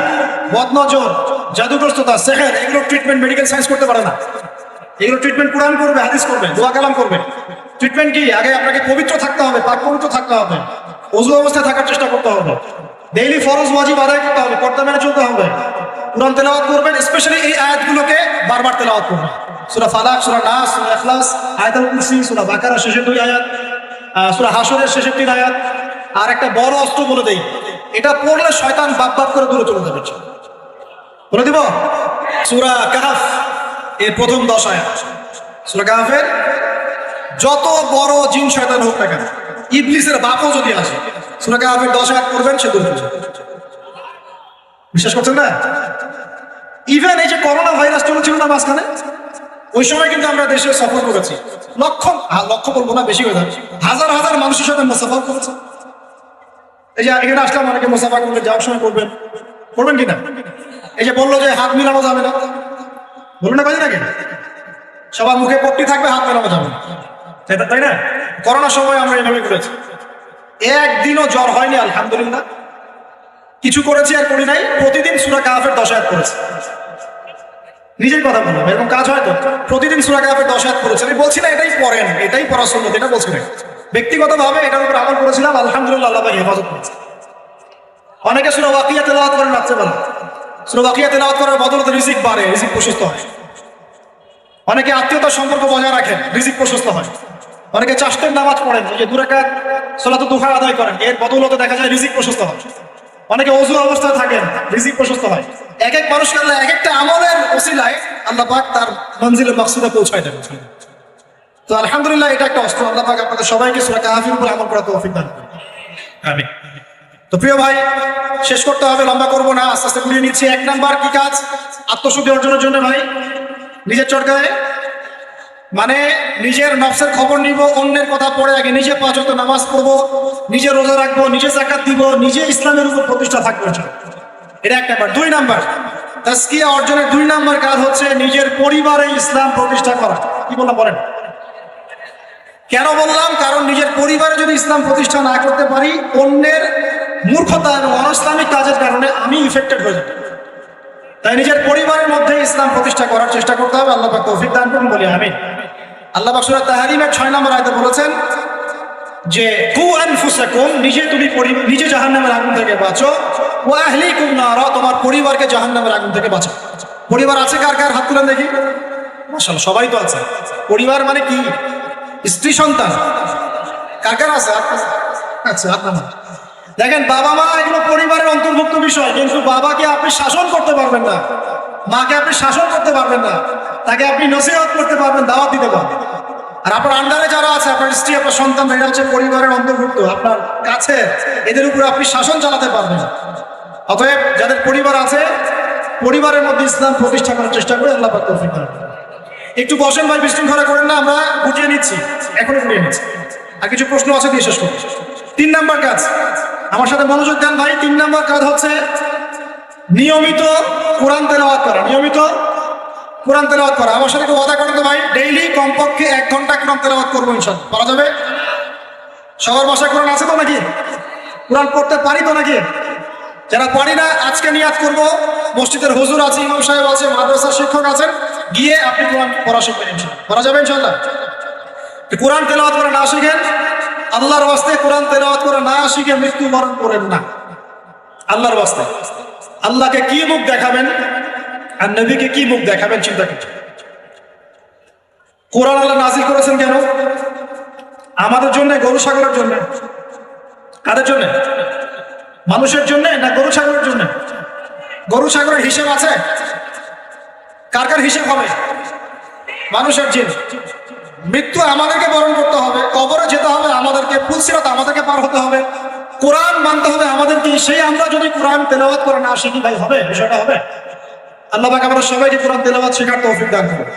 বদনজর, জাদুগ্রস্ততা, সেহের, এগুলো ট্রিটমেন্ট মেডিকেল সায়েন্স করতে পারে না। এগুলো ট্রিটমেন্ট কোরআন করবে, হাদিস করবে, দোয়া কালাম করবে। ট্রিটমেন্ট কি? আগে আপনাকে পবিত্র থাকতে হবে, পাক পবিত্র থাকতে হবে, ওযু অবস্থায় থাকার চেষ্টা করতে হবে, ডেইলি ফরজ ওয়াজিব আদায় করতে হবে, পর্দা মেনে চলতে হবে, কোরআন তেলাওয়াত করবেন। স্পেশালি এই আয়াতগুলোকে বারবার তেলাওয়াত করবেন। সূরা ফালাক, সূরা নাস, সূরা ইখলাস, আয়াতুল কুরসি, সূরা বাকারার শেষের 2 আয়াত, সূরা হাশরের শেষের 3 আয়াত। আর একটা বড় অস্ত্র বলে দেই, এটা পড়লে শয়তান বাপ বাপ করে দূরে চলে যাবে। বলে দিব, সূরা কাহফ এর প্রথম 10 আয়াত। সূরা কাহফের যত বড় জিন শয়তান হোক না কেন, ইবলিসের বাপও যদি আসে, সূরা কাহফের 10 আয়াত পড়বেন, সে দূরে চলে যাবে। বিশ্বাস করছেন না? ইভেন এই যে করোনা ভাইরাস চলেছিল না মাঝখানে, ওই সময় কিন্তু আমরা দেশে সফর করেছি। লক্ষ বলবো না, বেশি হয়ে যাবে, হাজার হাজার মানুষের সাথে মুসাফা করেছে। এই যে এখানে আসলাম, অনেকে মুসাফা করবেন, যাওয়ার সময় করবেন কিনা? এই যে বললো যে হাত মিলানো যাবে না, বলুন না, বাজি নাকি? সবার মুখে পট্টি থাকবে, হাত মেলানো যাবে না, তাই না? করোনার সময় আমরা এইভাবে করেছি। একদিনও জ্বর হয়নি, আলহামদুলিল্লাহ। কিছু করেছি আর করি নাই, প্রতিদিন সূরা কাহফের 10 আয়াত করেছি। নিজের কথা বললাম, এরকম কাজ হয় তো? প্রতিদিন সূরা কাহফের 10 আয়াত করেছি। আমি বলছি না এটাই পড়েন, এটাই পড়া সুন্নাত, এটা বলছি না। ব্যক্তিগতভাবে এটার উপর আমল করেছিলাম, আলহামদুলিল্লাহ, আল্লাহ পাক হেফাজত করেছে। অনেকে সূরা ওয়াকিয়া তেলাওয়াত করেন রাত্রেবেলা। সূরা ওয়াকিয়া তেলাওয়াত করার বদলে রিজিক বাড়ে, রিজিক প্রশস্ত হয়। অনেকে আত্মীয়তার সম্পর্ক বজায় রাখেন, রিজিক প্রশস্ত হয়। অনেকে চাশতের নামাজ পড়েন, এই যে 2 রাকাত সালাতুদ দুহা আদায় করেন, এর বদৌলতে দেখা যায় রিজিক প্রশস্ত হয়। অনেকে ওযু অবস্থায় থাকেন, রিজিক প্রশস্ত হয়। এক এক মানুষকে আল্লাহ এক একটা আমলের ওসিলায় আল্লাহ পাক তার মঞ্জিলে মাকসুদে পৌঁছায় দেন। তো আলহামদুলিল্লাহ, এটা একটা অস্ত্র। আল্লাহ পাক আপনাদের সবাইকে সূরা কাহফের উপর আমল করার তৌফিক দান করুন। আমিন। তো প্রিয় ভাই, শেষ করতে হবে, লম্বা করবো না, আস্তে আস্তে গুলিয়ে নিচ্ছি। 1 নাম্বার কি কাজ? আত্মশুদ্ধি অর্জনের জন্য ভাই, নিজের চরকায়, মানে নিজের নফসের খবর নিব, অন্যের কথা পড়ে আগে নিজে 5 ওয়াক্ত নামাজ পড়বো, নিজে রোজা রাখবো, নিজে যাকাত দিব, নিজে ইসলামের উপর প্রতিষ্ঠা থাকবে। এটা 1 নাম্বার। 2 নাম্বার, তাজকিয়া অর্জনের 2 নাম্বার কাজ হচ্ছে নিজের পরিবারে ইসলাম প্রতিষ্ঠা করা। কি বললাম বলেন? কেন বললাম? কারণ নিজের পরিবারে যদি ইসলাম প্রতিষ্ঠা না করতে পারি, অন্যের মূর্খতা এবং অনইসলামিক কাজের কারণে আমি ইফেক্টেড হয়ে যাব। তাই নিজের পরিবারের মধ্যে ইসলাম প্রতিষ্ঠা করার চেষ্টা করতে হবে। আল্লাহ পাক তৌফিক দান করুন, বলি আমিন। আল্লাহ পাক সূরা তাহরিমের 6 নম্বর আয়াতে বলেছেন যে কু আনফুসাকুম, নিজে জাহান্নামের আগুন থেকে বাঁচো, ওয়া আহলিকুম নারা, তোমার পরিবারকে জাহান্নামের আগুন থেকে বাঁচাও। পরিবার আছে কার কার? হাত তুলেন দেখি। মাশাআল্লাহ, সবাই তো আছে। পরিবার মানে কি? স্ত্রী সন্তান কার কার আছে? আচ্ছা, হাত নামান। দেখেন, বাবা মা এগুলো পরিবারের অন্তর্ভুক্ত বিষয়, কিন্তু বাবাকে আপনি শাসন করতে পারবেন না, মাকে আপনি শাসন করতে পারবেন না, তাকে আপনি নসিহত করতে পারবেন, দাওয়াত দিতে পারবেন। আর আপনার আন্ডারে যারা আছে, আপনার স্ত্রী, আপনার সন্তান, এরা হচ্ছে পরিবারের অন্তর্ভুক্ত, আপনার কাছে, এদের উপর আপনি শাসন চালাতে পারবেন। অতএব যাদের পরিবার আছে, পরিবারের মধ্যে ইসলাম প্রতিষ্ঠা করার চেষ্টা করে, আল্লাহ পাক তৌফিক দান করুন। একটু বসেন ভাই, বিশৃঙ্খলা করেন না, আমরা বুঝিয়ে নিচ্ছি, এখনই বুঝিয়ে নিচ্ছি। আর কিছু প্রশ্ন আছে, দিয়ে শেষ করুন। 3 নাম্বার কাজ, আমার সাথে মনোযোগ দেন ভাই। 3 নাম্বার কাজ হচ্ছে নিয়মিত কোরআন তেলাওয়াত করা। নিয়মিত কোরআন তেলাওয়াত করা। আমার সাথে একটু ওয়াদা করেন তো ভাই, ডেইলি কমপক্ষে 1 ঘন্টা কোরআন তেলাওয়াত করবো ইনশাআল্লাহ। পারা যাবে? সবার বাসায় কোরআন আছে তো নাকি? কোরআন পড়তে পারি তো নাকি? যারা পারি না, আজকে নিয়াত করব, মসজিদের হুজুর আছে, ইমাম সাহেব আছে, মাদ্রাসার শিক্ষক আছেন, গিয়ে আপনি কোরআন পড়া শিখবেন ইনশাআল্লাহ। পারা যাবে ইনশাআল্লাহ? কোরআন তেলাওয়াত করে না শিখেন, আল্লাহর ওয়াস্তে কোরআন তেলাওয়াত করে না শিখে মৃত্যুবরণ করেন না। আল্লাহর ওয়াস্তে আল্লাহকে কি মুখ দেখাবেন আর নবীকে কি মুখ দেখাবেন চিন্তা করছেন। কোরআন আল্লাহ নাজিল করেছেন কেন? আমাদের জন্য, গরু ছাগলের জন্য? কাদের জন্য? মানুষের জন্য না গরু ছাগলের জন্য? গরু ছাগলের হিসেব আছে? কার কার হিসেব হবে? মানুষের জিন। মৃত্যু আমাদেরকে বরণ করতে হবে, কবরে যেতে হবে আমাদেরকে, পুলসিরাত আমাদেরকে পার হতে হবে, কোরআন মানতে হবে আমাদেরকে। সেই আমরা যদি কোরআন তেলাওয়াত করে না শিখি ভাই, হবে? বিষয়টা হবে? আল্লাহ পাক আমরা সবাইকে কোরআন তেলাওয়াত শেখার তৌফিক দান করুন।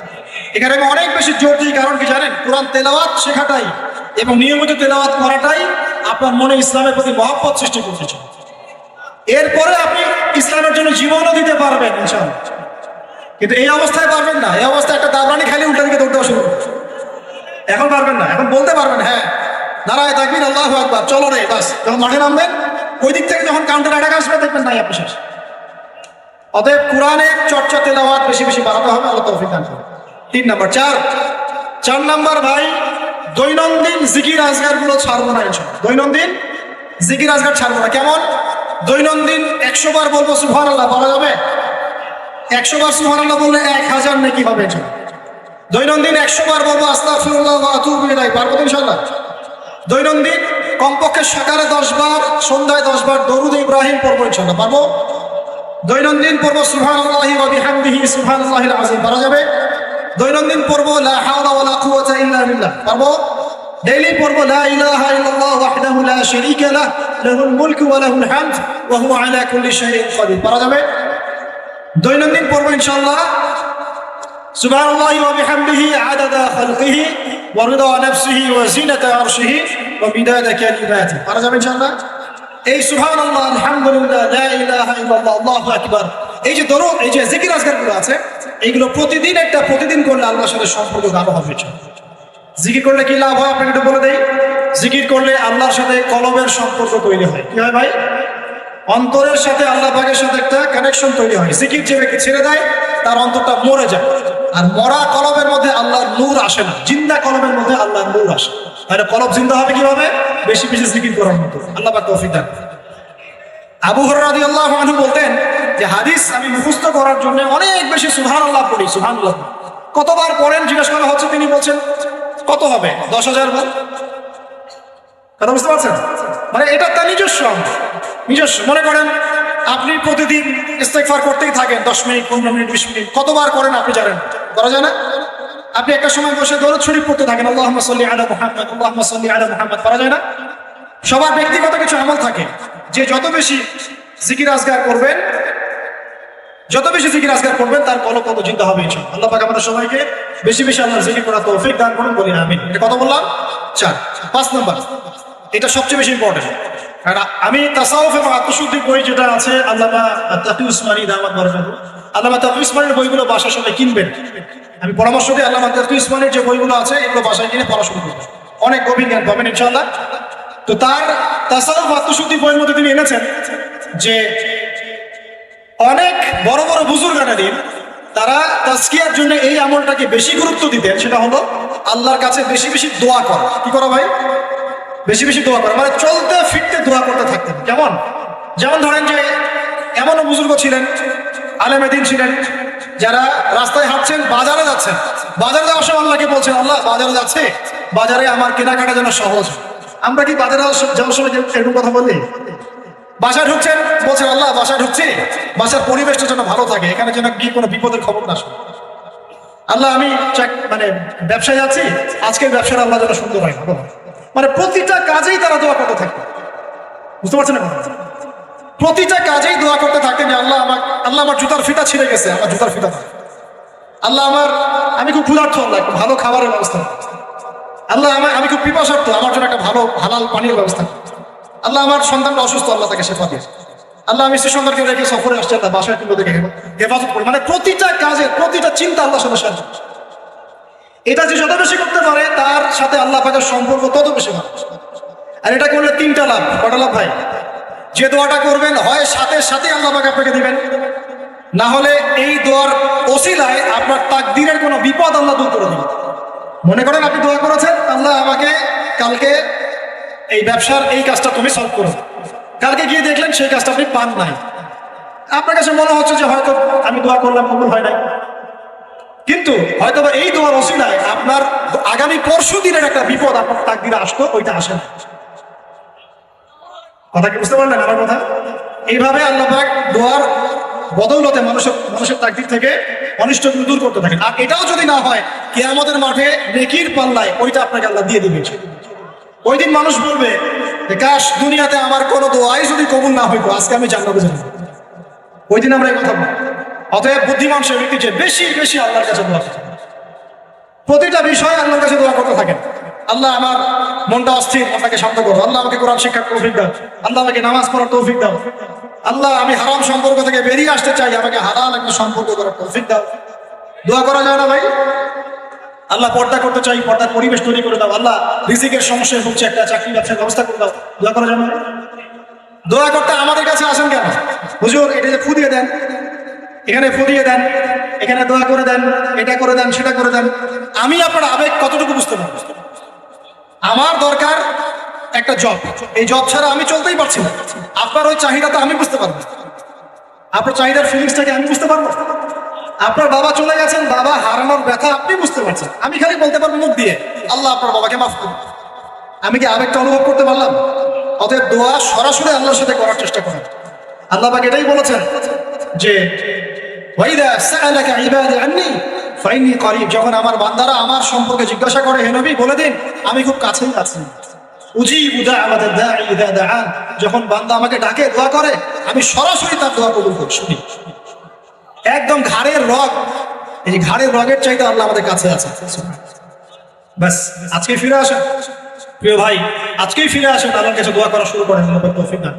এখানে আমি অনেক বেশি জোর দিই, কারণ কি জানেন? কোরআন তেলাওয়াত শেখাটাই এবং নিয়মিত তেলাওয়াত করাটাই আপনার মনে ইসলামের প্রতি মহব্বত সৃষ্টি করতেছে। এরপরে আপনি ইসলামের জন্য জীবনও দিতে পারবেন ইনশাআল্লাহ। কিন্তু এই অবস্থায় পারবেন না। এই অবস্থায় একটা দাবরানি খালি উল্টা দিকে দৌড়তে শুরু করবে। এখন পারবেন না। এখন বলতে পারবেন, হ্যাঁ নারায়ে তাকবীর, আল্লাহু আকবার, চলো রে, বাস। যখন মাঠে নামবেন, ওই দিক থেকে যখন কাউন্টার অ্যাটাক আসবে, দেখবেন নাই আপনি শেষ। অতএব কোরআনের চর্চা, তেলাওয়াত বেশি বেশি বাড়াতে হবে, আল্লাহ তৌফিক দান করুন। 3 নাম্বার। 4 নাম্বার ভাই, দৈনন্দিন জিকির আজগার গুলো ছাড়বো না ইনশাআল্লাহ। দৈনন্দিন জিকির আজগার ছাড়বো না। কেমন? দৈনন্দিন 100 বার বলবো সুবহানাল্লাহ, বলা যাবে? 100 বার সুবহানাল্লাহ বললে 1000 নেকি হবে ইনশাআল্লাহ। দৈনন্দিন 100 বার বলবো আস্তাগফিরুল্লাহ ওয়া আতুবু ইলাইহি, পারবো ইনশাআল্লাহ? দৈনন্দিন কমপক্ষে সকালে 10 বার, সন্ধ্যায় 10 বার দরুদ ইব্রাহিম পড়বো ইনশাআল্লাহ, পারবো? দৈনন্দিন পড়বো সুবহানাল্লাহি ওয়া বিহামদিহি সুবহানাল্লাহিল আযীম, পারা যাবে? দৈনন্দিন পড়বো লা হাওলা ওয়া লা কুওয়াতা ইল্লা বিল্লাহ, পারবো? ডেইলি পড়বো লা ইলাহা ইল্লাল্লাহ ওয়াহদাহু লা শারীকা লাহ, লাহুল মুলকু ওয়া লাহুল হামদ ওয়া হুয়া আলা কুল্লি শাইইন কাদির, পারা যাবে? দৈনন্দিন পড়বো ইনশাআল্লাহ সুবহানাল্লাহি ওয়া বিহামদিহি আদাদা খালকিহি ওয়া রিদা নাফসিহি ওয়া জিনাতা আরশিহি ওয়া মিদাদা কালিমাতিহি, পারা যাবে ইনশাআল্লাহ? এই সুবহানাল্লাহ, আলহামদুলিল্লাহ, লা ইলাহা ইল্লাল্লাহ, আল্লাহু আকবার, এই যে দরুদ, এই যে জিকির আজকারগুলো আছে, এইগুলো প্রতিদিন করলে আল্লাহর সাথে সম্পর্ক গাঢ় হবে। জিকির করলে কি লাভ হয় আপনাকে একটু বলে দেই। জিকির করলে আল্লাহর সাথে কলবের সম্পর্ক তৈরি হয়। কি হয় ভাই? অন্তরের সাথে আল্লাহ পাকের সাথে একটা কানেকশন তৈরি হয়। জিকির যে ব্যক্তি ছেড়ে দেয়, তার অন্তরটা মরে যায়। আর মরা কলবের মধ্যে আল্লাহর নূর আসে না, জিন্দা কলবের মধ্যে আল্লাহর নূর আসে। তাহলে কলব জিন্দা হবে কিভাবে? বেশি বেশি জিকির করার মতো। আল্লাহ পাক তৌফিক দান। আবু হুরায়রা রাদিয়াল্লাহু আনহু বলতেন যে হাদিস আমি মুখস্থ করার জন্য অনেক বেশি সুবহানাল্লাহ পড়ি। সুবহানাল্লাহ কতবার পড়েন জিজ্ঞাসা করা হচ্ছে, তিনি বলছেন কত হবে? 10,000 বার। কথা বুঝতে পারছেন? মানে এটা তার নিজস্ব মনে করেন আপনি প্রতিদিন ইস্তেগফার করতেই থাকেন 10 মিনিট, 15 মিনিট, 20 মিনিট, কতবার করেন আপনি জানেন? করা যায় না? আপনি একটা সময় বসে দরুদ শরীফ পড়তে থাকেন, আল্লাহুম্মা সাল্লি আলা মুহাম্মাদ, আল্লাহুম্মা সাল্লি আলা মুহাম্মাদ, করা যায় না? সবার ব্যক্তিগত কিছু আমল থাকে, যে যত বেশি জিকির আজগার করবেন তার কলব তত জিন্দা হবে ইনশাআল্লাহ। আল্লাহ পাক আমাদের সবাইকে বেশি বেশি আল্লাহর জিকির করার তৌফিক দান করুন, বলি আমিন। এটা কত বললাম? 4। 5 নাম্বার, এটা সবচেয়ে বেশি ইম্পর্টেন্ট। কারণ আমি তাসাউফ এবং আত্মশুদ্ধি বই যেটা আছে, আল্লামা তাকি উসমানী দামাত বারাকাতুহু, আল্লামা তাকি উসমানীর বইগুলো বাসায় সবাই কিনবেন। আমি পরামর্শ দিই, আল্লামা তাকি উসমানীর যে বইগুলো আছে এগুলো বাসায় কিনে পড়া শুরু করবেন, অনেক গভীর জ্ঞান পাবেন ইনশাআল্লাহ। তো তার তাসাউফ আত্মশুদ্ধি বইয়ের মধ্যে তিনি এনেছেন যে অনেক বড় বড় বুজুর্গানে দিন তারা তাজকিয়ার জন্য এই আমলটাকে বেশি গুরুত্ব দিতেন, সেটা হলো আল্লাহর কাছে বেশি বেশি দোয়া করা। কি করা ভাই? বেশি বেশি দোয়া করা, মানে চলতে ফিরতে দোয়া করতে থাকতেন। কেমন? যেমন ধরেন যে এমনও বুজুর্গ ছিলেন, আলেমে দ্বীন ছিলেন, যারা রাস্তায় হাঁটছেন, বাজারে যাচ্ছেন, বাজারে যাওয়ার সময় আল্লাহকে বলছেন, আল্লাহ বাজারে যাচ্ছে, বাজারে আমার কেনাকাটা যেন সহজ। আমরা কি বাজারে যাওয়ার সময় এরকম কথা বলি? বাসায় ঢুকছেন, বলছেন আল্লাহ বাসায় ঢুকছি, বাসার পরিবেশটা যেন ভালো থাকে, এখানে যেন গিয়ে কোনো বিপদের খবর না শুনি। আল্লাহ আমি মানে ব্যবসায় যাচ্ছি, আজকের ব্যবসাটা আল্লাহ যেন সুন্দর হয়, ভালো হয়। মানে প্রতিটা কাজেই তারা দোয়া করতে থাকে, বুঝতে পারছেন না? প্রতিটা কাজেই দোয়া করতে থাকেন যে আল্লাহ আমার জুতার ফিতা ছিঁড়ে গেছে, আমার জুতার ফিতা থাকে। আল্লাহ আমি খুব ক্ষুধার্ত, আল্লাহ একটু ভালো খাবারের ব্যবস্থা, আল্লাহ আমি খুব পিপাসার্থ, আমার জন্য একটা ভালো হালাল পানির ব্যবস্থা, আল্লাহ আমার সন্তানটা অসুস্থ, আল্লাহ তাকে শেফা দিয়ে, আল্লাহ আমি স্ত্রী সন্তানকে রেখে সফরে আসছে, আল্লাহ বাসায় কিন্তু দেখে হেফাজত করি। মানে প্রতিটা কাজে প্রতিটা চিন্তা আল্লাহ সাথে সাহায্য। এটা যে যত বেশি করতে পারে তার সাথে আল্লাহ পাকের সম্পর্ক তত বেশি ভালো। আর এটা করলে তিনটা লাভ। কটা লাভ ভাই? যে দোয়াটা করবেন হয় সাথে সাথে আল্লাহ পাক আপনাকে দিবেন, না হলে এই দোয়ার ওসিলায় আপনার তাকদীরের কোনো বিপদ আল্লাহ দূর করে দিবেন। মনে করেন আপনি দোয়া করেছেন, আল্লাহ আমাকে কালকে এই ব্যবসার এই কাজটা তুমি সলভ করো, কালকে গিয়ে দেখলেন সেই কাজটা আপনি পান নাই, আপনার কাছে মনে হচ্ছে যে হয়তো আমি দোয়া করলাম কবুল হয় নাই, কিন্তু হয়তো এই দোয়ার ওসিলায় আপনার আগামী পরশু দিনের একটা বিপদ আপনার তাকদীরে আসতো, ওইটা আসে না। কথা কি বুঝতে পারলেন আমার কথা? এইভাবে আল্লাহ পাক দোয়ার বদৌলতে মানুষের তাকদীর থেকে অনিষ্টগুলো দূর করতে থাকেন। আর এটাও যদি না হয়, কিয়ামতের মাঠে নেকির পাল্লায় ওইটা আপনাকে আল্লাহ দিয়ে দিবে। ওই দিন মানুষ বলবে যে কাশ দুনিয়াতে আমার কোনো দোয়াই যদি কবুল না হইতো, আজকে আমি জান্নাতে যেতাম। ওই দিন আমরা এই কথা বলবো। অতএব বুদ্ধিমান সে ব্যক্তি যে বেশি বেশি আল্লাহর কাছে দোয়া করতে, প্রতিটা বিষয়ে আল্লাহর কাছে দোয়া করতে থাকেন। আল্লাহ আমার মনটা অস্থির, মনটাকে শান্ত করো, আল্লাহ আমাকে কোরআন শিক্ষার তৌফিক দাও, আল্লাহ আমাকে নামাজ পড়ার তৌফিক দাও, আল্লাহ আমি হারাম সম্পর্ক থেকে বেরিয়ে আসতে চাই, আমাকে হালাল একটা সম্পর্ক করার তৌফিক দাও। দোয়া করা যায় না ভাই? আল্লাহ পর্দা করতে চাই, পর্দার পরিবেশ তৈরি করে দাও, আল্লাহ রিজিকের সমস্যা হচ্ছে, একটা চাকরি ব্যবসার ব্যবস্থা করে দাও। দোয়া করা যায় না? দোয়া করতে আমাদের কাছে আসেন কেন? হুজুর এটা যে ফু দিয়ে দেন, এখানে ফু দিয়ে দেন, এখানে দোয়া করে দেন, এটা করে দেন, সেটা করে দেন। আমি আপনার আবেগ কতটুকু বুঝতে পারবো? আমার দরকার একটা জব, এই জব ছাড়া আমি চলতেই পারছি না। আপনার ওই চাহিদাটা আমি বুঝতে পারবো, আপনার চাহিদার ফিলিংসটাকে আমি বুঝতে পারবো। আপনার বাবা চলে গেছেন, বাবা হারানোর ব্যথা আপনি বুঝতে পারছেন, আমি খালি বলতে পারবো মুখ দিয়ে আল্লাহ আপনার বাবাকে মাফ করুন। আমি কি আবেগটা অনুভব করতে পারলাম? অতএব দোয়া সরাসরি আল্লাহর সাথে করার চেষ্টা করেন। আল্লাহ পাক এটাই বলেছেন যে ওয়াইদা সাআলাকা ইবাদি আন্নী ফাইন্নী করিব, যখন আমার বান্দারা আমার সম্পর্কে জিজ্ঞাসা করে হে নবী বলে দিন আমি খুব কাছেই আছি। উজিবু দাওয়াতাদ দাঈ ইযা দাআন, যখন বান্দা আমাকে ডাকে দোয়া করে আমি সরাসরি তার দোয়া কবুল করি, শুনি। একদম ঘাড়ের রগ, এই ঘাড়ের রগের চাইতে আল্লাহ আমাদের কাছে আছে। ব্যাস আজকে ফিরে আসেন প্রিয় ভাই, আজকেই ফিরে আসেন, আল্লাহর কাছে দোয়া করা শুরু করেন, তৌফিক দান।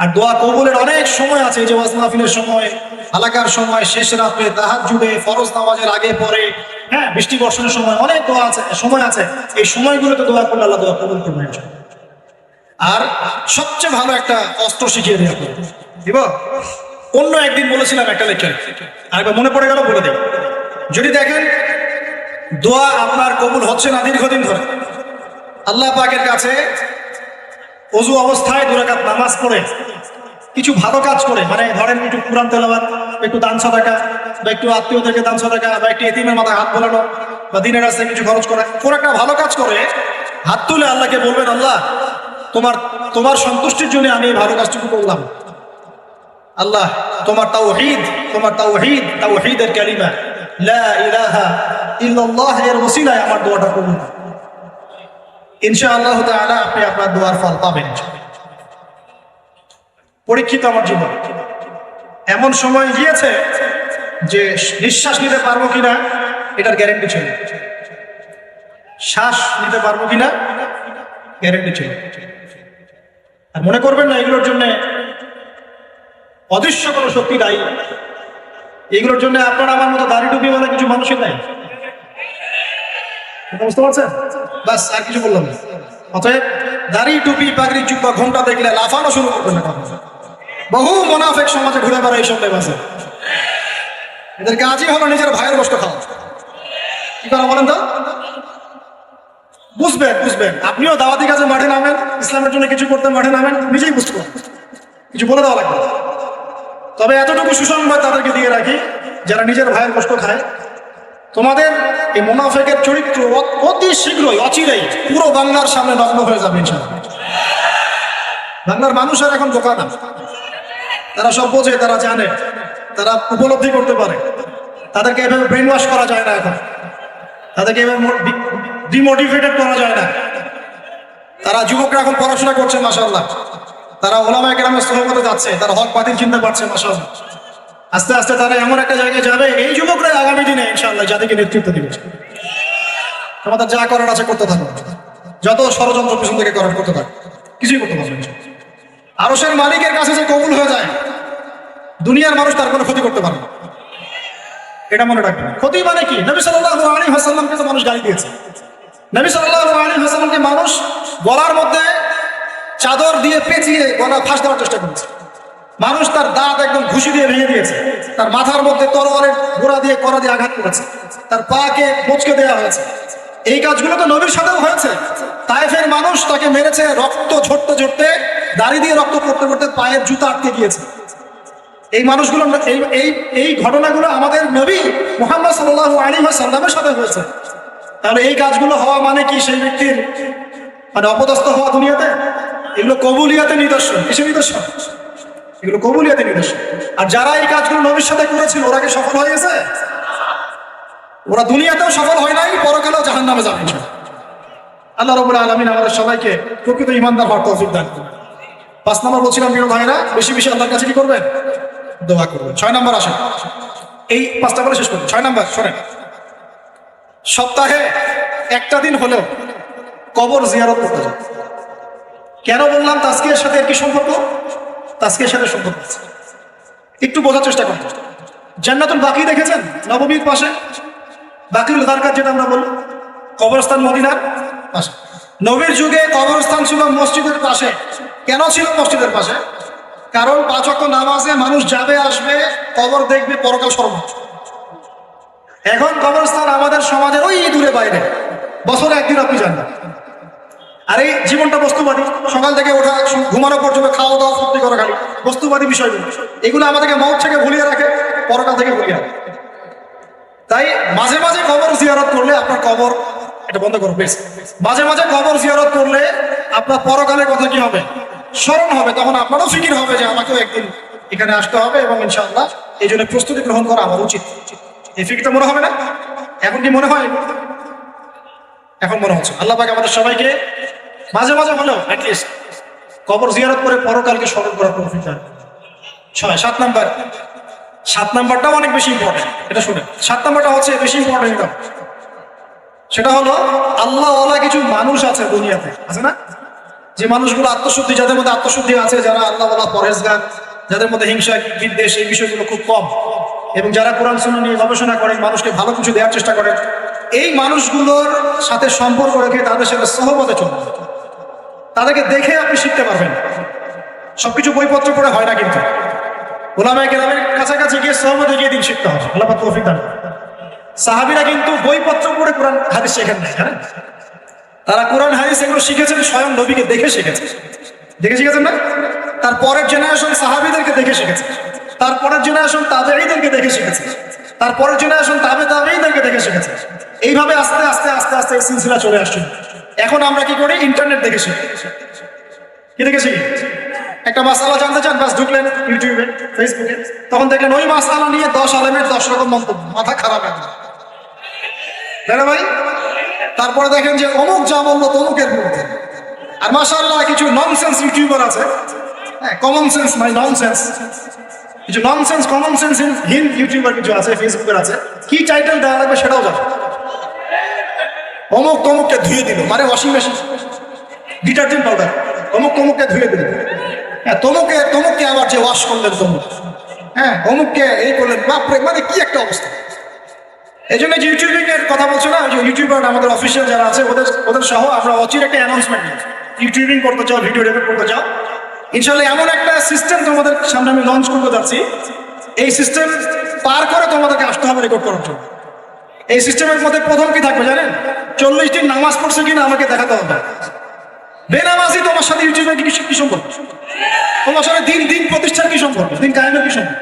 আর দোয়া কবুলের অনেক সময় আছে, এই যে ওয়াজ মাহফিলের সময়, হালাকার সময়, শেষ রাতে, তাহাজ্জুদে, ফরজ নামাজের আগে পরে, হ্যাঁ বৃষ্টি বর্ষণের সময়, অনেক দোয়া আছে, সময় আছে। এই সময়গুলোতে দোয়া করলে আল্লাহ দোয়া কবুল করবেন। আর সবচেয়ে ভালো একটা অস্ত্র শিখিয়ে দেওয়া দিব। অন্য একদিন বলেছিলাম একটা লেকচারে, আরেকবার মনে পড়ে গেল বলে দেব। যদি দেখেন দোয়া আপনার কবুল হচ্ছে না দীর্ঘদিন ধরে, আল্লাহ পাকের কাছে ওযু অবস্থায় 2 রাকাত নামাজ পড়ে কিছু ভালো কাজ করে, মানে ধরেন একটু কুরআন তেলাওয়াত, একটু দান সাদাকা, বা একটু আত্মীয়দেরকে দান সাদাকা, বা একটু এতিমের মাথায় হাত বোলানো, বা দিনের রাস্তায় কিছু খরচ করা, কোন একটা ভালো কাজ করে হাত তুলে আল্লাহকে বলবেন আল্লাহ তোমার সন্তুষ্টির জন্য আমি এই ভালো কাজটুকু করলাম। আল্লাহ তোমার তাওহীদের কালিমা লা ইলাহা ইল্লাল্লাহ এর ওসিলায় আমার দোয়াটা কবুল, ইনশাআল্লাহ তাআলা আপনি আপনার দোয়ার ফল পাবেন। পরীক্ষিত আমার জীবন, এমন সময় গিয়েছে যে নিঃশ্বাস নিতে পারবো কিনা এটার গ্যারেন্টি ছিল, শ্বাস নিতে পারবো কিনা গ্যারেন্টি ছিল। আর মনে করবেন না এগুলোর জন্য অদৃশ্য কোনো শক্তি দায়ী, এগুলোর জন্য আপনার আমার মতো দাড়ি টুপি বলে কিছু মানুষই নাই। বুঝতে পারছেন? বাস আর কিছু বললাম না। অতএব দাড়ি টুপি পাগড়ি জুব্বা ঘোমটা দেখলে লাফানো শুরু করবেন না। বহু মুনাফিক সমাজে ঘুরে বেড়ায় এইসব লেবাসে, এদের কাজই হলো নিজের ভাইয়ের গোশত খাওয়া। কি করা বলেন তো? বুঝবেন আপনিও দাওয়াতি কাজে মাঠে নামেন, ইসলামের জন্য কিছু করতে মাঠে নামেন, নিজেই বুঝতে পারেন, কিছু বলে দেওয়া লাগবে। তবে এতটুকু সুসংবাদ তাদেরকে দিয়ে রাখি যারা নিজের ভাইয়ের গোশত খায়, তোমাদের এই মুনাফিকের চরিত্র অতি শীঘ্রই অচিরেই পুরো বাংলার সামনে নগ্ন হয়ে যাবে ইনশাআল্লাহ। বাংলার মানুষ আর এখন বোকা না, তারা সব বোঝে, তারা জানে, তারা উপলব্ধি করতে পারে। তাদেরকে এভাবে ব্রেন ওয়াশ করা যায় না, এখন তাদেরকে এভাবে ডিমোটিভেটেড করা যায় না। তারা যুবকরা এখন পড়াশোনা করছে মাশাআল্লাহ, তারা ওলামায়ে কেরামের সোহবতে যাচ্ছে, তারা হক বাতিল চিনতে পারছে মাশাআল্লাহ। আস্তে আস্তে তারা এমন একটা জায়গায় যাবে, এই যুবকরাই আগামী দিনে ইনশাআল্লাহ জাতিকে নেতৃত্ব দিবে। তোমাদের যা করার আছে করতে থাকো, যত ষড়যন্ত্র পিছন থেকে করার করতে থাকো, কিছুই করতে পারবে না। আরশের মালিকের কাছে যে কবুল হয়ে যায়, দুনিয়ার মানুষ তার কোনো ক্ষতি করতে পারে না, এটা মনে রাখবেন। ক্ষতি মানে কি? নবী সাল্লাল্লাহু আলাইহি ওয়াসাল্লামকে তো মানুষ গালি দিয়েছে। নবী সাল্লাল্লাহু আলাইহি ওয়াসাল্লামকে মানুষ গলার মধ্যে চাদর দিয়ে পেঁচিয়ে গলা ফাঁস দেওয়ার চেষ্টা করেছে। মানুষ তার দাঁত একদম ঘুষি দিয়ে ভেঙে দিয়েছে, তার মাথার মধ্যে তরবারের গোড়া দিয়ে কড়া দিয়ে আঘাত করেছে, তার পাকে মোচকে দেওয়া হয়েছে। এই কাজগুলো তো নবীর সাথেও হয়েছে। তায়েফের মানুষ তাকে মেরেছে, রক্ত ঝরতে ঝরতে, দাড়ি দিয়ে রক্ত পড়তে পড়তে পায়ের জুতা আটকে গিয়েছে। এই মানুষগুলো, এই ঘটনাগুলো আমাদের নবী মুহাম্মদ সাল্লাল্লাহু আলাইহি ওয়াসাল্লামের সাথে হয়েছে। তাহলে এই কাজগুলো হওয়া মানে কি সেই ব্যক্তির মানে অপদস্থ হওয়া দুনিয়াতে? এগুলো কবুলিয়াতে নিদর্শন। কিসের নিদর্শন? এগুলো কবুলিয়াতে নিদর্শন। আর যারা এই কাজগুলো নবীর সাথে করেছিল, ওরা কি সফল হয়ে গেছে? ওরা দুনিয়াতেও সফল হয় নাই, পরকালেও জাহান্নামে যাবে। আল্লাহ রাব্বুল আলামিন আমাদের সবাইকে প্রকৃত ঈমানদার হওয়ার তৌফিক দান করুন। 5 নম্বর বলছিলাম প্রিয় ভাইরা, বেশি বেশি আল্লাহর কাছে কি করবেন? দোয়া করবেন। 6 নম্বর আসেন, এই 5টা বলে শেষ করুন। 6 নম্বর শোনেন, সপ্তাহে একটা দিন হলেও কবর জিয়ারত করতে যান। কেন বললাম তাজকিয়ার সাথে কি সম্পর্ক? তাজকিয়ার সাথে সম্পর্ক আছে, একটু বোঝার চেষ্টা করুন। জান্নাতুল বাকি দেখেছেন নববীর পাশে? বাকিউল গারকাত যেটা আমরা বলি, কবরস্থান মদিনার পাশে। নবীর যুগে কবরস্থান ছিল মসজিদের পাশে। কেন ছিল মসজিদের পাশে? কারণ 5 ওয়াক্ত নামাজে মানুষ যাবে আসবে, কবর দেখবে, পরকাল সর্বোচ্চ। এখন কবরস্থান আমাদের সমাজের ওই দূরে বাইরে, বছরে একদিন আপনি যান না। আর এই জীবনটা বস্তুবাদী, সকাল থেকে ওঠা ঘুমানো পর্যন্ত খাওয়া দাওয়া ফুর্তি করা, খালি বস্তুবাদী বিষয়গুলো, এগুলো আমাদেরকে মওত থেকে ভুলিয়ে রাখে, পরকাল থেকে ভুলিয়ে রাখে। তাই মাঝে মাঝে কবর জিয়ারত করলে আপনার কবর, এটা বন্ধ করো প্লিজ, মাঝে মাঝে কবর জিয়ারত করলে আপনার পরকালের কথা কি হবে? স্মরণ হবে। তখন আপনারও ফিকির হবে যে আমাকেও একদিন এখানে আসতে হবে, এবং ইনশাআল্লাহ এই জন্য প্রস্তুতি গ্রহণ করা আমার উচিত। এই ফিকিরটা মনে হবে না? এখন কি মনে হয়? এখন মনে হচ্ছে। আল্লাহ পাক আমাদের সবাইকে মাঝে মাঝে হলেও অ্যাটলিস্ট কবর জিয়ারত করে পরকালকে স্মরণ করার তৌফিক দান। 7 নাম্বার, 7 নাম্বারটাও অনেক বেশি ইম্পর্টেন্ট, এটা শুনে। 7 নাম্বারটা হচ্ছে বেশি ইম্পর্টেন্ট, সেটা হলো আল্লাহওয়ালা কিছু মানুষ আছে দুনিয়াতে, আছে না? যে মানুষগুলো আত্মশুদ্ধি, যাদের মধ্যে আত্মশুদ্ধি আছে, যারা আল্লাহওয়ালা পরহেজগার, যাদের মধ্যে হিংসা বিদ্বেষ এই বিষয়গুলো খুব কম, এবং যারা কোরআন সুন্নাহ নিয়ে গবেষণা করেন, মানুষকে ভালো কিছু দেওয়ার চেষ্টা করেন, এই মানুষগুলোর সাথে সম্পর্ক রেখে তাদের সাথে সহবতে চলবে। তাদেরকে দেখে আপনি শিখতে পারবেন। সবকিছু বইপত্র পড়ে হয় না, কিন্তু ওলামায়ে কেরামের কাছাকাছি গিয়ে সহবতে গিয়ে দিন শিখতে হবে। আল্লাহ পাক তৌফিক দান। সাহাবীরা কিন্তু বইপত্র পড়ে কোরআন হাদিস শেখেন না, জানেন? তারা কোরআন হাদিস এগুলো শিখেছেন স্বয়ং নবীকে দেখে শিখেছে। দেখে শিখেছেন না? তার পরের জেনারেশন সাহাবীদেরকে দেখে শিখেছে, তারপরের জেনারেশন তাবেঈদেরকে দেখে শিখেছে, তারপরের জেনারেশন তাবেঈদেরকে দেখে শিখেছে। এইভাবে আস্তে আস্তে আস্তে আস্তে এই সিলসিলা চলে আসছে। এখন আমরা কি করি? ইন্টারনেট দেখে শিখি। কি দেখে শিখি? একটা মাসআলা জানতে চান, বাস ঢুকলেন ইউটিউবে, ফেসবুকে, তখন দেখলেন ওই মাসআলা নিয়ে 10 আলেমের 10 রকম মন্তব্য, মাথা খারাপ একদম, তাই না ভাই? তারপরে দেখেন যে অমুক যা বললো তমুকের বিরুদ্ধে। আর মাশাআল্লাহ কিছু ননসেন্স ইউটিউবার আছে, হ্যাঁ, কমন সেন্স মানে ননসেন্স, কিছু ননসেন্স কমন সেন্স হিন ইউটিউবার কিছু আছে, ফেসবুকের আছে, কি টাইটেল দেওয়া লাগবে সেটাও জানে। অমুক তমুককে ধুয়ে দিল, মানে ওয়াশিং মেশিন, ডিটারজেন্ট পাউডার, অমুক তমুককে ধুয়ে দিল, হ্যাঁ, তমুককে আবার যে ওয়াশ করলেন তমুক, হ্যাঁ, অমুককে এই করলেন, বাপরে, মানে কি একটা অবস্থা। এই জন্য যে ইউটিউবিং এর কথা বলছো না, যে ইউটিউবার আমাদের অফিসিয়াল যারা আছে, ওদের সহ আমরা অচির একটা অ্যানাউন্সমেন্ট নিই। ইউটিউবিং করতে চাও, ভিডিও রেকর্ড করতে চাও, ইনশাআল্লাহ এমন একটা সিস্টেম তোমাদের সামনে আমি লঞ্চ করতে যাচ্ছি। এই সিস্টেম পার করে তোমাদেরকে আসতে হবে রেকর্ড করার জন্য। এই সিস্টেমের মধ্যে প্রথম কি থাকবে জানেন? 40 দিন নামাজ পড়ছে কিনা আমাকে দেখাতে হবে। বেনামাজি তোমার সাথে ইউটিউবের কি সম্পর্ক? তোমার সাথে দিন প্রতিষ্ঠার কি সম্পর্ক? দিন কায়েমের কি সম্পর্ক?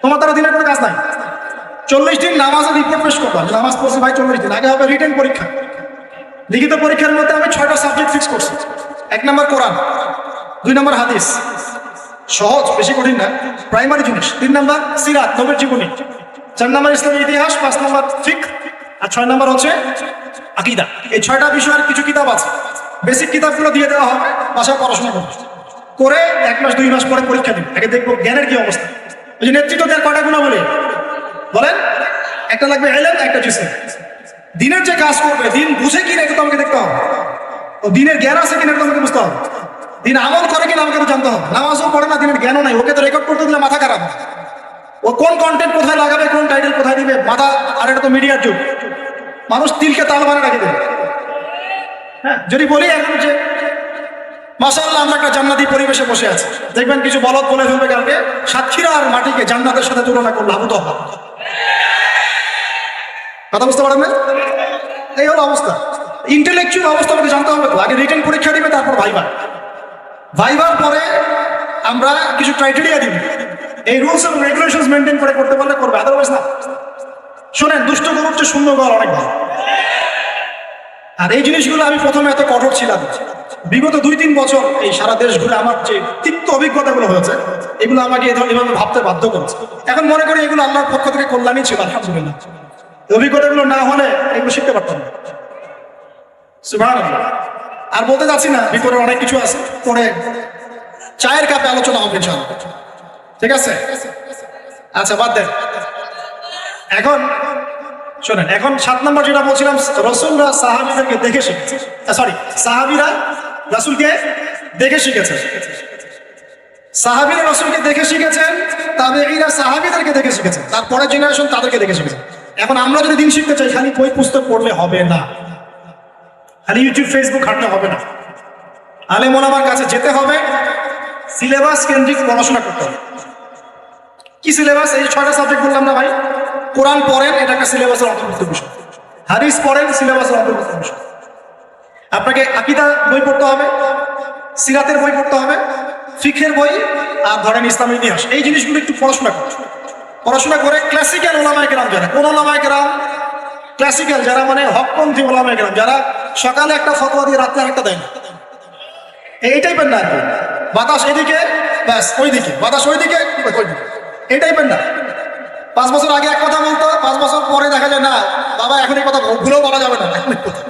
তোমার দ্বারা দিনের কোনো কাজ নাই। 40 দিন নামাজের রিপোর্ট পেশ করবা, নামাজ পড়ছি ভাই 40 দিন। আগে হবে রিটেন পরীক্ষা। লিখিত পরীক্ষার মধ্যে আমি 6টা সাবজেক্ট ফিক্স করছি। 1 নম্বর কোরআন, 2 নম্বর হাদিস, সহজ, বেশি কঠিন না, প্রাইমারি জিনিস। 3 নম্বর সিরাত, নবীর জীবনী। 4 নম্বর ইসলামী ইতিহাস। 5 নম্বর ফিকহ। আর 6 নম্বর হচ্ছে আকীদা। এই 6টা বিষয়ের কিছু কিতাব আছে, বেসিক কিতাবগুলো দিয়ে দেওয়া হবে, বাসায় পড়াশোনা করবে, করে 1 মাস 2 মাস পরে পরীক্ষা দিবে। আগে দেখবো জ্ঞানের কি অবস্থা। ওই যে নেতৃত্ব দেওয়ার কয়টা গুণা বলে বলেন? একটা লাগবে ইলম, একটা জিসম। দিনের যে কাজ করবে, দিন বুঝে কিনা এটা তো আমাকে দেখতে হবে, ও দিনের জ্ঞান আছে কিনা এটা আমাকে বুঝতে হবে, দিন আমল করে কিনা আমাকে তো জানতে হবে। নামাজও পড়ে না, দিনের জ্ঞানও নাই, ওকে তো রেকর্ড করতে দিলে মাথা খারাপ। ও কোন কন্টেন্ট কোথায় লাগাবে, কোন টাইটেল কোথায় দিবে, মাথা। আর এটা তো মিডিয়ার যুগ, মানুষ তিলকে তাল বানা রাখে দেবে। হ্যাঁ, যদি বলি এখন যে মাশাআল্লাহ আমরা একটা জান্নাতি পরিবেশে বসে আছি, দেখবেন কিছু বলদ বলে ফেলবে কালকে সাতক্ষীরা আর মাটিকে জান্নাতের সাথে তুলনা করলে আবু তহা। কথা বুঝতে পারেন না? এই হলো অবস্থা। ইন্টেলেকচুয়াল অবস্থা আমাকে জানতে হবে তো। আগে রিটেন পরীক্ষা দিবে, তারপর ভাইবা। ভাইবার পরে আমরা কিছু ক্রাইটেরিয়া দিব, এই রুলস এবং রেগুলেশন মেনটেন করে করতে পারলে করবে, আদারওয়াইজ না। শোনেন, দুষ্ট গরুর চেয়ে শূন্য গড় অনেক ভালো। আর এই জিনিসগুলো আমি প্রথমে এত কঠোর ছিলাম, বিগত 2-3 বছর এই সারা দেশ ঘুরে আমার যে তিক্ত অভিজ্ঞতাগুলো হয়েছে, এগুলো আমাকে এভাবে ভাবতে বাধ্য করেছে। এখন মনে করি এগুলো আল্লাহর পক্ষ থেকে কল্যাণই ছিল, আলহামদুলিল্লাহ। অভিজ্ঞতাগুলো না হলে এগুলো শিখতে পারতাম না। সুবহানাল্লাহ। আর বলতে যাচ্ছি না, ভিতরে অনেক কিছু আছে, পরে চায়ের কাপে আলোচনা হবে ইনশাআল্লাহ, ঠিক আছে? আচ্ছা, বাদ দেন। এখন শোনেন, এখন 7 নম্বর যেটা বলছিলাম, রাসূলরা সাহাবীদেরকে দেখে শিখেছে। সাহাবীরা রাসূলকে দেখে শিখেছে, সাহাবীরা রাসূলকে দেখে শিখেছেন, তাবেঈরা সাহাবীদেরকে দেখে শিখেছেন, তারপরের জেনারেশন তাদেরকে দেখে শিখেছে। এখন আমরা যদি দিন শিখতে চাই, খালি বই পুস্তক পড়লে হবে না, খালি ইউটিউব ফেসবুক ঘাঁটলে হবে না। আলেম ওলামার কাছে যেতে হবে, সিলেবাস কেন্দ্রিক পড়াশোনা করতে হবে। কি সিলেবাস? এই 6টা সাবজেক্ট বললাম না ভাই। কোরআন পড়েন, এটা একটা সিলেবাসের অন্তর্ভুক্ত বিষয়। হাদিস পড়েন, সিলেবাসের অন্তর্ভুক্ত বিষয়। আপনাকে আকীদা বই পড়তে হবে, সিরাতের বই পড়তে হবে, ফিকহের বই, আর ধরেন ইসলামী ইতিহাস। এই জিনিসগুলো একটু পড়াশোনা করে ক্লাসিক্যাল ওলামায়ে কেরাম যারা, কোন ওলামায়ে কেরাম ক্লাসিক্যাল যারা, মানে হকপন্থী ওলামায়ে কেরাম যারা সকালে একটা ফতোয়া দিয়ে রাত্রে আরেকটা দেয় না, এই টাইপের না আর কি। বাতাস এদিকে ব্যাস ওইদিকে, বাতাস ওইদিকে ওইদিকে, এই টাইপের না। 5 বছর আগে এক কথা বলতো, 5 বছর পরে দেখা যায় না, বাবা এখন এই কথা ভুলেও বলা যাবে না, এখন কথা।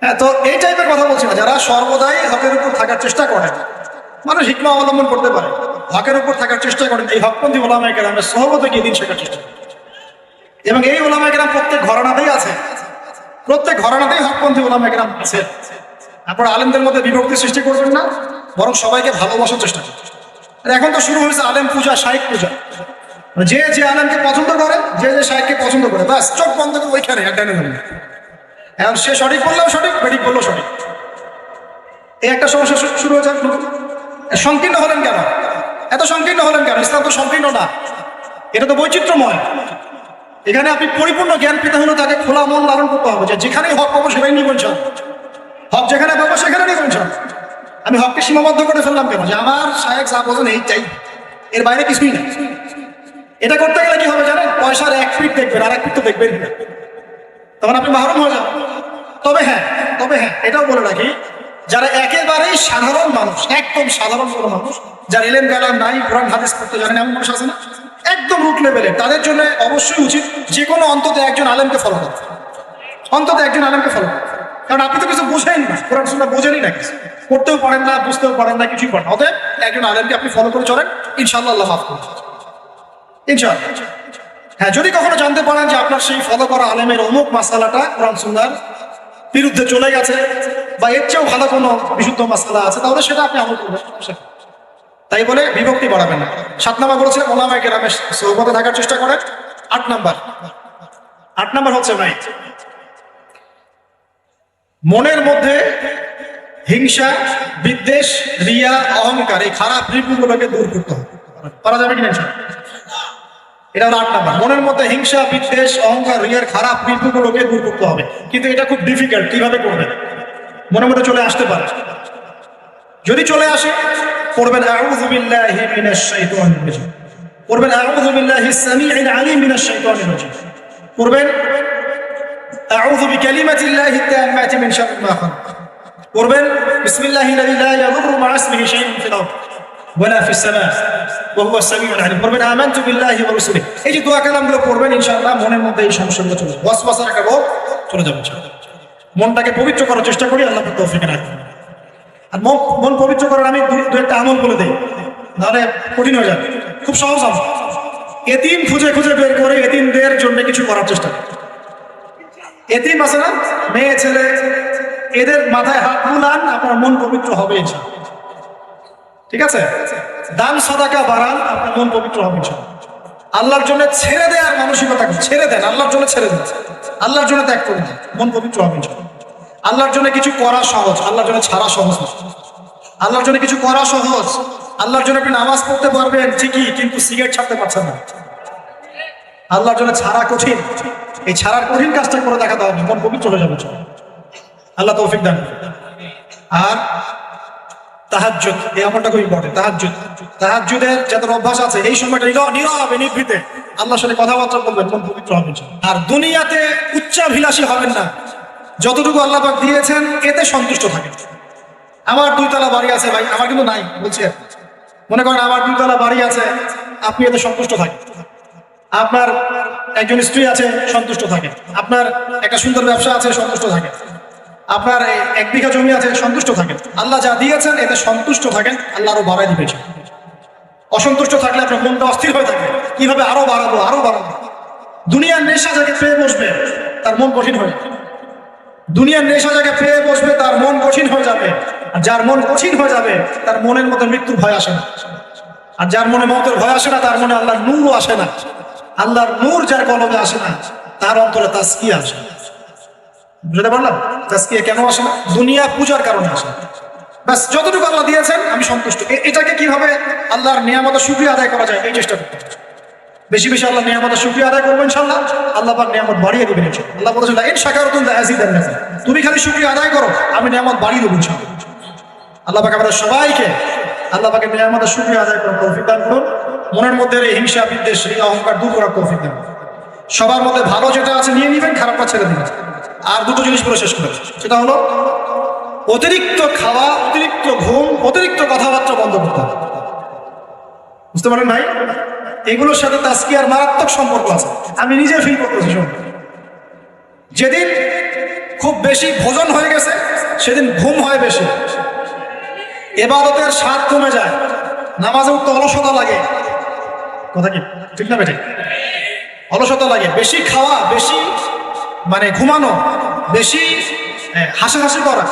হ্যাঁ, তো এই টাইপের কথা বলছি না, যারা সর্বদাই হকের উপর থাকার চেষ্টা করে, মানুষ হিকমা অবলম্বন করতে পারে, হকের উপর থাকার চেষ্টা করেন, এই হকপন্থী ওলামায়ে কেরামের সোহবতে গিয়ে দিন শেখার চেষ্টা করেন। এবং এই ওলামায়ে কেরাম প্রত্যেক ঘরানাতেই আছে, প্রত্যেক ঘরানাতেই হকপন্থী ওলামায়ে কেরাম আছে। আপনারা আলেমদের মধ্যে বিভক্তি সৃষ্টি করবেন না, বরং সবাইকে ভালোবাসার চেষ্টা করবেন। এখন তো শুরু হয়েছে আলেম পূজা, শাইখ পূজা। যে যে আলেমকে পছন্দ করে, যে যে শাইখকে পছন্দ করে, ব্যাস চোখ বন্ধ করে ওইখানে একটানে ধরবে। এখন সে সঠিক বললেও সঠিক, বেঠিক বললেও সঠিক। এই একটা সমস্যা শুরু হয়েছে। সংকীর্ণ হলেন কেন? এত সংকীর্ণ হলেন কেন? ইসলাম তো সংকীর্ণ না, এটা তো বৈচিত্র্যময়। এখানে আপনি পরিপূর্ণ জ্ঞান পেতে হলে তাকে খোলা মন লালন করতে হবে, যে যেখানেই হক পাবো সেখানে নিব ইনশাআল্লাহ, হক যেখানে পাবো সেখানে নিব ইনশাআল্লাহ। আমি হককে সীমাবদ্ধ করে ফেললাম কেন? যে আমার শায়েখ যা বোঝেন এই চাই, এর বাইরে কিছুই না। এটা করতে গেলে কি হবে জানেন? পয়সার 1 ফিট দেখবেন, আর 1 ফিট তো দেখবেন না, তখন আপনি মাহরুম হয়ে যাবেন। তবে হ্যাঁ, এটাও বলে রাখি, যারা একেবারেই সাধারণ মানুষ, একদম সাধারণ কোনো মানুষ, যার ইলম জ্ঞান নাই, কোরআন হাদিস পড়তে জানেন, এমন মানুষ আছে না, একদম রুট লেভেলে, তাদের জন্য অবশ্যই উচিত যে কোনো অন্তত একজন আলেমকে ফলো করা, অন্তত একজন আলেমকে ফলো করা। কারণ আপনি তো কিছু বোঝেন না, কোরআন সুন্নাহ বোঝেনই না, কিছু পড়তেও পারেন না, বুঝতেও পারেন না, কিছুই পারেন না। অতএব একজন আলেমকে আপনি ফলো করে চলেন, ইনশাআল্লাহ আল্লাহ মাফ করবেন, ইনশাআল্লাহ। হ্যাঁ, যদি কখনো জানতে পারেন যে আপনার সেই ফলো করা আলেমের অমুক মাসালাটা কোরআন সুন্নাহর বিরুদ্ধে চলে গেছে, বা এর চেয়েও ভালো কোনো বিশুদ্ধ মাসালা আছে, তাহলে সেটা আপনি আমল করবেন। তাই বলে বিভক্তি বাড়াবেন না। 7 নম্বর বলেছিলেন ওলামায়ে কেরামের সোহবতে থাকার চেষ্টা করেন। 8 নম্বর হচ্ছে ভাই, মনের মধ্যে হিংসা, বিদ্বেষ, রিয়া, অহংকার, এই খারাপ রিপুগুলোকে দূর করতে হবে। পারা যাবে কিনা? এটা হলো 8 নম্বর। মনের মধ্যে হিংসা, বিদ্বেষ, অহংকার, রিয়ার খারাপ রিপুগুলোকে দূর করতে হবে। কিন্তু এটা খুব ডিফিকাল্ট। কিভাবে করবেন? মনের মধ্যে চলে আসতে পারে, যদি চলে আসে পড়বেন আউযু বিল্লাহি মিনাশ শাইতানির রাজিম, পড়বেন আউযু বিল্লাহিস সামিউল আলিম মিনাশ শাইতানির রাজিম, পড়বেন আউযু বিকালিমাতিল্লাহি তাম্মাতি মিন শাররি মা খালাক, পড়বেন বিসমিল্লাহিল্লাযী লা ইয়াদুররু মা ইসমিহি শাইউন ফিল আরদ ওয়ালা ফিস সামা ওয়া হুয়া সামিউল আলিম। পড়বেন আমানতু বিল্লাহি ওয়া রাসূলিহি। এই যে দোয়া কালামগুলো পড়বেন ইনশাআল্লাহ মনের মধ্যে এই সমস্যাগুলো চলে যাবে, ওয়াসওয়াসার একটা রোগ চলে যাবে ইনশাআল্লাহ। মনটাকে পবিত্র করার চেষ্টা করি, আল্লাহ পাক তৌফিক রাখেন। আর মন পবিত্র করার আমি দুই একটা আমল বলে দেই, নাহলে কঠিন হয়ে যাবে। খুব সহজ আমল, এতিম খুঁজে খুঁজে বের করে এতিমদের জন্য কিছু করার চেষ্টা করি। এতিম আছে না, মেয়ে ছেলে, এদের মাথায় হাত বুলান, আপনার মন পবিত্র হবে ইনশাআল্লাহ। ঠিক আছে, দান সাদাকা বাড়ান, আপনার মন পবিত্র হবে ইনশাআল্লাহ। আল্লাহর জন্য ছেড়ে দেওয়ার মানসিকতা ছেড়ে দেন, আল্লাহর জন্য ছেড়ে দেন, আল্লাহর জন্য ত্যাগ করুন, মন পবিত্র হবে ইনশাআল্লাহ। আল্লাহর জন্য কিছু করা সহজ, আল্লাহর জন্য ছাড়া সহজ না। আল্লাহর জন্য কিছু করা সহজ, আল্লাহর জন্য আপনি নামাজ পড়তে পারবেন ঠিকই, কিন্তু সিগারেট ছাড়তে পারছেন না। আল্লাহর জন্য ছাড়া কঠিন, এই ছাড়ার কঠিন কাজটা করে দেখাতে হবে, মন পবিত্র হয়ে যাবে। আল্লাহ তৌফিক দান। আর তাহাজ্জুদ, এই আমলটা খুব ইম্পর্টেন্ট। তাহাজ্জুদের যাদের অভ্যাস আছে, এই সময়টা নীরবে নিভৃতে আল্লাহর সাথে কথাবার্তা বলবেন, মন পবিত্র হবে। আর দুনিয়াতে উচ্চাভিলাষী হবেন না, যতটুকু আল্লাহ পাক দিয়েছেন এতে সন্তুষ্ট থাকেন। আমার 2 তলা বাড়ি আছে ভাই, আমার কিন্তু নাই বলছি। মনে করেন আমার 2 তলা বাড়ি আছে, আপনি এতে সন্তুষ্ট থাকেন। আপনার একজন স্ত্রী আছে, সন্তুষ্ট থাকেন। আপনার একটা সুন্দর ব্যবসা আছে, সন্তুষ্ট থাকেন। আপনার 1 বিঘা জমি আছে, সন্তুষ্ট থাকেন। আল্লাহ যা দিয়েছেন এতে সন্তুষ্ট থাকেন, আল্লাহ আরো বাড়াই দিবেন। অসন্তুষ্ট থাকলে আপনার মনটা অস্থির হয়ে থাকবে, কিভাবে আরো বাড়াবো আরো বাড়াবো। দুনিয়ার নেশা যাকে পেয়ে বসবে তার মন কঠিন হয়ে যাবে। দুনিয়ার নেশা যাকে পেয়ে বসবে তার মন কঠিন হয়ে যাবে। আর যার মন কঠিন হয়ে যাবে তার মনের মধ্যে মৃত্যুর ভয় আসে না। আর যার মনে মৌতের ভয় আসে না, তার মনে আল্লাহর নূরও আসে না। আল্লাহর নূর যার কলবে আসে না, তার অন্তরে তাসকিয়া আসে। বুঝতে পারলাম? তাসকিয়া কেন আসে না? দুনিয়া পূজার কারণে আসে। বাস যতটুকু আল্লাহ দিয়েছেন আমি সন্তুষ্ট। এটাকে কিভাবে আল্লাহর নিয়ামতের শুকরিয়া আদায় করা যায়, এই চেষ্টা করতে হবে। বেশি বেশি আল্লাহ নিয়ামতের শুকরিয়া আদায় করবো ইনশাআল্লাহ, আল্লাহ পাক নিয়ামত বাড়িয়ে দিবেন ইনশাআল্লাহ। আল্লাহ বলেছেন ইন শাকারতুম লাআযীদান্নাকুম, তুমি খালি শুকরিয়া আদায় করো, আমি নিয়ামত বাড়িয়ে দেব ইনশাআল্লাহ। আল্লাহ পাক আমাদের সবাইকে আল্লাহ পাকের নিয়ামতের শুকরিয়া আদায় করার তৌফিক দান করুন। মনের মধ্যে এই হিংসা বিদ্বেষ এই অহংকার দূর করার তৌফিক দান। সবার মধ্যে ভালো যেটা আছে নিয়ে নেবেন, খারাপটা ছেড়ে দিবেন। আর দুটো জিনিস বলে শেষ করে, সেটা হলো অতিরিক্ত খাওয়া, অতিরিক্ত ঘুম, অতিরিক্ত কথাবার্তা বন্ধ করতে হবে। বুঝতে পারেন ভাই? এগুলোর সাথে তাসকিয়ার মারাত্মক সম্পর্ক আছে। আমি নিজে ফিল করতেছি। যেদিন খুব বেশি ভোজন হয়ে গেছে সেদিন ঘুম হয় বেশি, ইবাদতের স্বাদ কমে যায়, নামাজে উঠতে অলসতা লাগে। কথা কি ঠিক না বেঠিক? অলসতা লাগে। বেশি খাওয়া, বেশি মানে ঘুমানো, বেশি হাসাহাসি করা,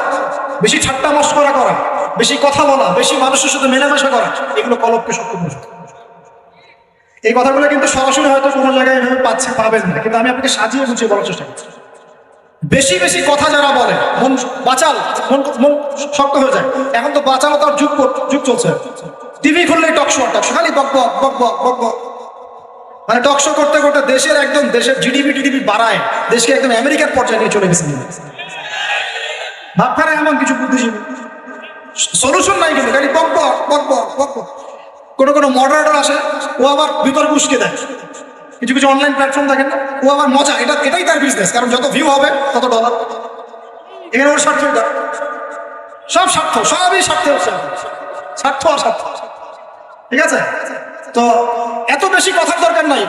বেশি ঠাট্টা মস্করা করা, বেশি কথা বলা, বেশি মানুষের সাথে মেলামেশা করা, এগুলো কলবকে শক্ত করে। এই কথাগুলো কিন্তু সরাসরি হয়তো কোনো জায়গায় এভাবে পাবেন না, কিন্তু আমি আপনাকে সাজিয়ে গুছিয়ে বলার চেষ্টা করছি। বেশি বেশি কথা যারা বলে, মন বাচাল, মন শক্ত হয়ে যায়। এখন তো বাচালতার যুগ চলছে। টিভি খুললে টক শো, খালি বক বক বক বক বক বক। মানে টক শো করতে করতে দেশের জিডিপি বাড়ায়, দেশকে একদম আমেরিকার পর্যায়ে নিয়ে চলে গেছে। ভাবখানে এমন কিছু বুদ্ধিজীবী, সলিউশন নাই কিন্তু খালি বক বক বক বক বক বক। কোনো মডারেটর আসে, ও আবার বিতর্ক উস্কে দেয়। কিছু অনলাইন প্ল্যাটফর্ম দেখেন না, ও আবার মজা, এটাই তার বিজনেস। কারণ যত ভিউ হবে তত ডলার। এখানে ওর স্বার্থ, এটা সব স্বার্থ, সবই স্বার্থ, স্বার্থ আর স্বার্থ। ঠিক আছে? তো এত বেশি কথার দরকার নাই।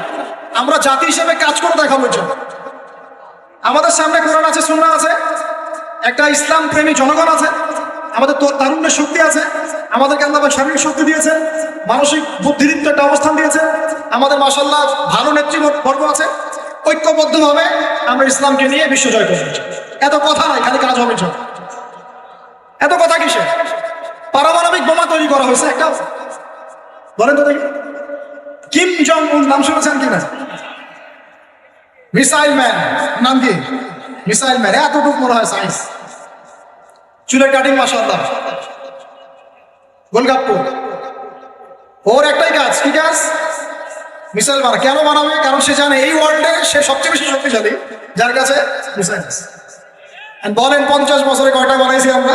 আমরা জাতি হিসেবে কাজ করে দেখাবো। আমাদের সামনে কোরআন আছে, সুন্নাহ আছে, একটা ইসলাম প্রেমী জনগণ আছে, আমাদের তারুণ্যের শক্তি আছে, আমাদেরকে আল্লাহ শারীরিক শক্তি দিয়েছেন, মানসিক বুদ্ধিদীপ্ত একটা অবস্থান দিয়েছেন, আমাদের মাশাআল্লাহ ভালো নেতৃবর্গ আছে। ঐক্যবদ্ধভাবে আমরা ইসলামকে নিয়ে বিশ্ব জয় করব। এত কথা নাই, খালি কাজ হবে। এত কথা কিসে? পারমাণবিক বোমা তৈরি করা হয়েছে একটা, বলেন তো দেখি। কিম জং উন নাম শুনেছেন কিনা? মিসাইল ম্যান নাম কি? Missile man. এতটুকু মনে হয় সায়েন্স। চুলের কাটিং মাশাআল্লাহ, গোলগাপ্পু। ওর একটাই কাজ, কি কাজ? মিসাইল বানা। কেন বানাবে? কারণ সে জানে এই ওয়ার্ল্ডে সে সবচেয়ে বেশি শক্তিশালী, যার কাছে মিসাইল আছে। বলেন 50 বছরে কয়টা বানাইছি আমরা?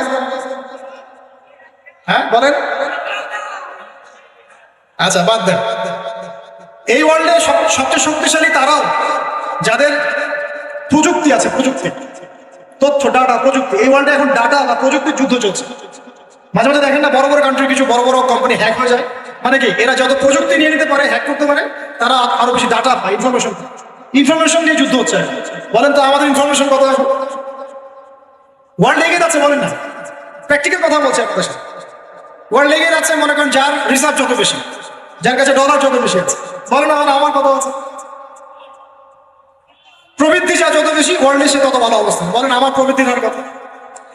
হ্যাঁ বলেন। আচ্ছা বাদ দেন। এই ওয়ার্ল্ডে সবচেয়ে শক্তিশালী তারাও যাদের প্রযুক্তি আছে, প্রযুক্তি। তথ্য, ডাটা, প্রযুক্তি। এই ওয়ার্ল্ডে এখন ডাটা বা প্রযুক্তির যুদ্ধ চলছে। মাঝে মাঝে দেখেন না, বড় বড় কান্ট্রির কিছু বড় বড় কোম্পানি হ্যাক হয়ে যায়। মানে কি, এরা যত প্রযুক্তি নিয়ে নিতে পারে, হ্যাক করতে পারে, তারা আরো বেশি ডাটা পায়, ইনফরমেশন নিয়ে যুদ্ধ হচ্ছে। বলেন তো আমাদের ইনফরমেশন কত এখন? ওয়ার্ল্ড এগিয়ে যাচ্ছে, বলেন না, প্র্যাকটিক্যাল কথা বলছে আপনাদের সাথে। ওয়ার্ল্ড এগিয়ে যাচ্ছে, মনে করেন যার রিসার্চ যত বেশি, যার কাছে ডলার যত বেশি আছে। বলেন আমার কত আছে? প্রবৃদ্ধি যা যত বেশি, ওয়ার্ল্ডে সে তত ভালো অবস্থা। বলেন আমার প্রবৃদ্ধির হার কত?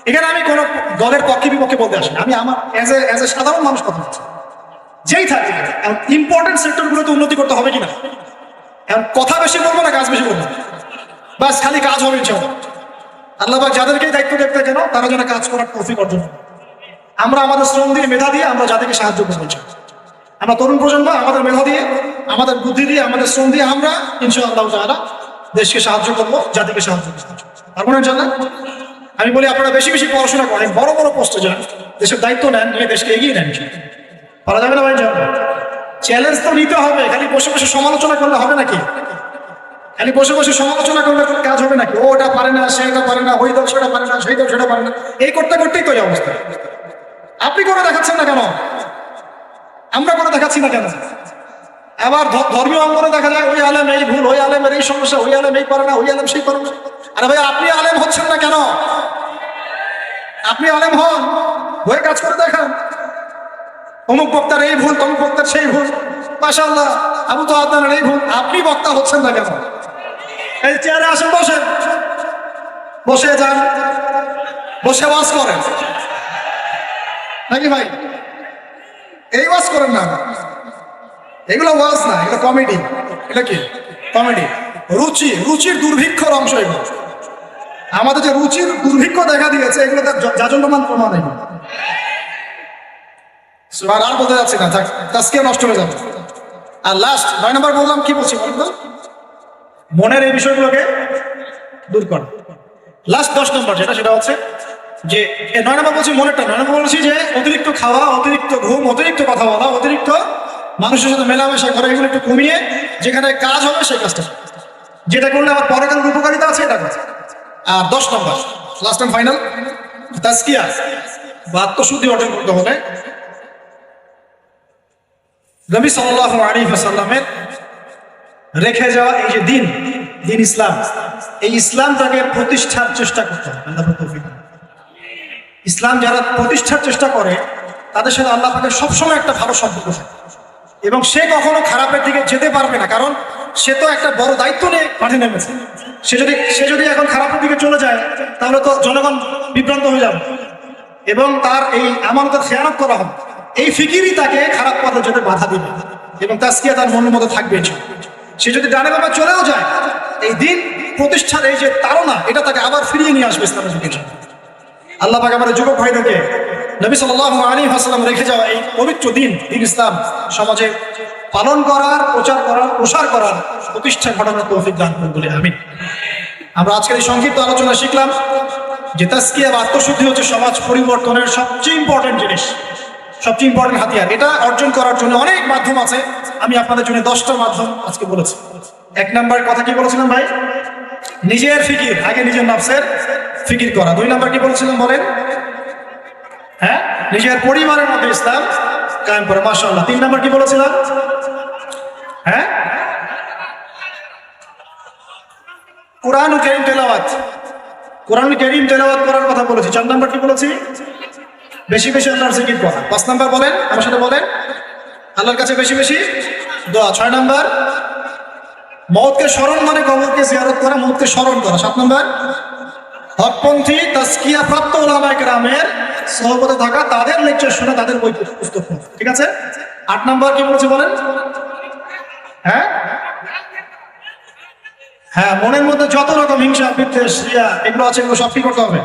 এখানে আমি কোন দলের পক্ষে বিপক্ষে বলতে আসি, আমি আমার এজ এ সাধারণ মানুষ কথা বলছি। যেই থাকে ইম্পর্টেন্ট সেক্টরগুলোতে উন্নতি করতে হবে কিনা, এখন কথা বেশি বলবো না কাজ বেশি বলবো, বাস খালি কাজ হবে ইনশাআল্লাহ। আল্লাহ পাক যাদেরকেই দায়িত্ব দেখতে কেন, তারা যেন কাজ করার তৌফিক অর্জন করে। আমরা আমাদের শ্রম দিয়ে, মেধা দিয়ে আমরা যাদেরকে সাহায্য করবো, আমরা তরুণ প্রজন্ম আমাদের মেধা দিয়ে, আমাদের বুদ্ধি দিয়ে, আমাদের শ্রম দিয়ে আমরা ইনশাআল্লাহ তাআলা দেশকে সাহায্য করবো, জাতিকে সাহায্য করবো। পারবো না ইনশাআল্লাহ? আমি বলি আপনারা বেশি বেশি পড়াশোনা করেন, বড় বড় পোস্টে যান, দেশের দায়িত্ব নেন, নিয়ে দেশকে এগিয়ে নেন। পারা যাবে না ভাই? চ্যালেঞ্জ তো নিতে হবে। খালি বসে বসে সমালোচনা করলে হবে নাকি? খালি বসে বসে সমালোচনা করলে কাজ হবে নাকি? ও এটা পারে না, সে এটা পারে না, ওই দল সেটা পারে না, সেই দল সেটা পারে না, এই করতে করতেই তো এই অবস্থা। আপনি করে দেখাচ্ছেন না কেন? আমরা করে দেখাচ্ছি না কেন? আবার ধর্মীয় অঙ্গনে দেখা যায় ওই আলেম এই ভুল, ওই আলেমের এই সমস্যা, ওই আলেম এই পারে না, ওই আলেম সেই পারে না। আরে ভাই, আপনি আলেম হচ্ছেন না কেন? আপনি আলেম হন, হয়ে কাজ করে দেখান। অমুক বক্তার এই ভুল, তমুক বক্তার সেই ভুল, মাশাআল্লাহ আবু তো আপনার এই ভুল। আপনি বক্তা হচ্ছেন না কেন? এই চেয়ারে আসেন, বসেন, বসে যান, বসে ওয়াজ করেন নাকি ভাই? এই ওয়াজ করেন না, এগুলো ওয়াজ না, এগুলো কমেডি। এটা কি কমেডি? রুচির দুর্ভিক্ষর অংশ এগুলো। আমাদের যে রুচির দুর্ভিক্ষ দেখা দিয়েছে, এগুলো জাজল্যমান প্রমাণ। এগুলো আর বলতে যাচ্ছি না, থাক, তাজকিয়া নষ্ট হয়ে যাবে। আর লাস্ট 9 নম্বর বললাম, কি বলছি বলুন তো? মনের এই বিষয়গুলোকে দূর কর। লাস্ট 10 নম্বর যেটা, সেটা হচ্ছে যে 9 নম্বর বলছি মনেরটা। 9 নম্বর বলছি যে অতিরিক্ত খাওয়া, অতিরিক্ত ঘুম, অতিরিক্ত কথা বলা, অতিরিক্ত মানুষের সাথে মেলামেশা করা, এগুলো একটু কমিয়ে যেখানে কাজ হবে সেই কাজটা, যেটা করলে আমার পরকালের উপকারিতা আছে, এটা কাজ। আর 10 নম্বর লাস্ট এন্ড ফাইনাল, তাজকিয়া বা আত্মশুদ্ধি অর্জন করতে হলে নবী সাল্লাল্লাহু আলাইহি ওয়াসাল্লামের রেখে যাওয়া এই যে দিন ইসলাম, এই ইসলামটাকে প্রতিষ্ঠার চেষ্টা করতে হবে। আল্লাহর তৌফিক। ইসলাম যারা প্রতিষ্ঠার চেষ্টা করে, তাদের সাথে আল্লাহ পাকের সবসময় একটা ভালো সম্পর্ক থাকে, এবং সে কখনো খারাপের দিকে যেতে পারবে না। কারণ সে তো একটা বড় দায়িত্ব নিয়ে মাঠে নেমেছে। সে যদি এখন খারাপের দিকে চলে যায়, তাহলে তো জনগণ বিভ্রান্ত হয়ে যাবে এবং তার এই আমানতের খেয়ানত করা হবে। এই ফিকিরই তাকে খারাপ পথে যেতে বাধা দিবে, এবং তাজকিয়া তার মনের মধ্যে থাকবে। সে যদি ডানে বামে চলেও যায়, এই দিন প্রতিষ্ঠার এই যে তাড়না, এটা তাকে আবার ফিরিয়ে নিয়ে আসবে ইসলামের দিকে। আল্লাহ পাক আমাদের যুবক ভাইদেরকে নবী সাল্লাল্লাহু আলাইহি ওয়াসাল্লাম রেখে যাওয়া এই পবিত্র দিন ইসলাম সমাজে পালন করার, প্রচার করার, প্রসার করার, প্রতিষ্ঠা ঘটানোর তৌফিক দান করুন বলে আমিন। আমরা আজকের এই সংক্ষিপ্ত আলোচনা শিখলাম যে তাজকিয়া বা আত্মশুদ্ধি হচ্ছে সমাজ পরিবর্তনের সবচেয়ে ইম্পর্টেন্ট জিনিস, সবচেয়ে ইম্পর্টেন্ট হাতিয়ার। এটা অর্জন করার জন্য অনেক মাধ্যম আছে। আমি আপনাদের জন্য 10টা মাধ্যম আজকে বলেছি। 1 নাম্বার কথা কি বলেছিলাম ভাই? নিজের ফিকির, আগে নিজের নফসের ফিকির করা। 2 নাম্বার কি বলেছিলাম বলেন? হ্যাঁ, নিজের পরিবারের মধ্যে ইসলাম কায়েম করা, মাশাআল্লাহ। 3 নাম্বার কি বলেছিলাম? হ্যাঁ, কোরআনুল কারীম তেলাওয়াত, কোরআনুল কারীম তেলাওয়াত করার কথা বলেছি। 4 নাম্বার কি বলেছি? বেশি বেশি আল্লাহর জিকির করা। 5 নাম্বার বলেন, আমার সাথে বলেন, আল্লাহর কাছে বেশি বেশি দোয়া। 6 নাম্বার মওতকে স্মরণ, মানে কবরকে জিয়ারত করা, মওতকে স্মরণ করা। 7 নাম্বার হকপন্থী তাজকিয়া প্রাপ্ত উলামায়ে কেরামের সহবতে থাকা, তাদের লেকচার শোনা, তাদের বই পুস্তক পড়া। ঠিক আছে? 8 নাম্বার কি বলেছি বলেন? হ্যাঁ হ্যাঁ, মনের মধ্যে যত রকম হিংসা, বিদ্বেষ, রিয়া এগুলো আছে, এগুলো সব কি করতে হবে?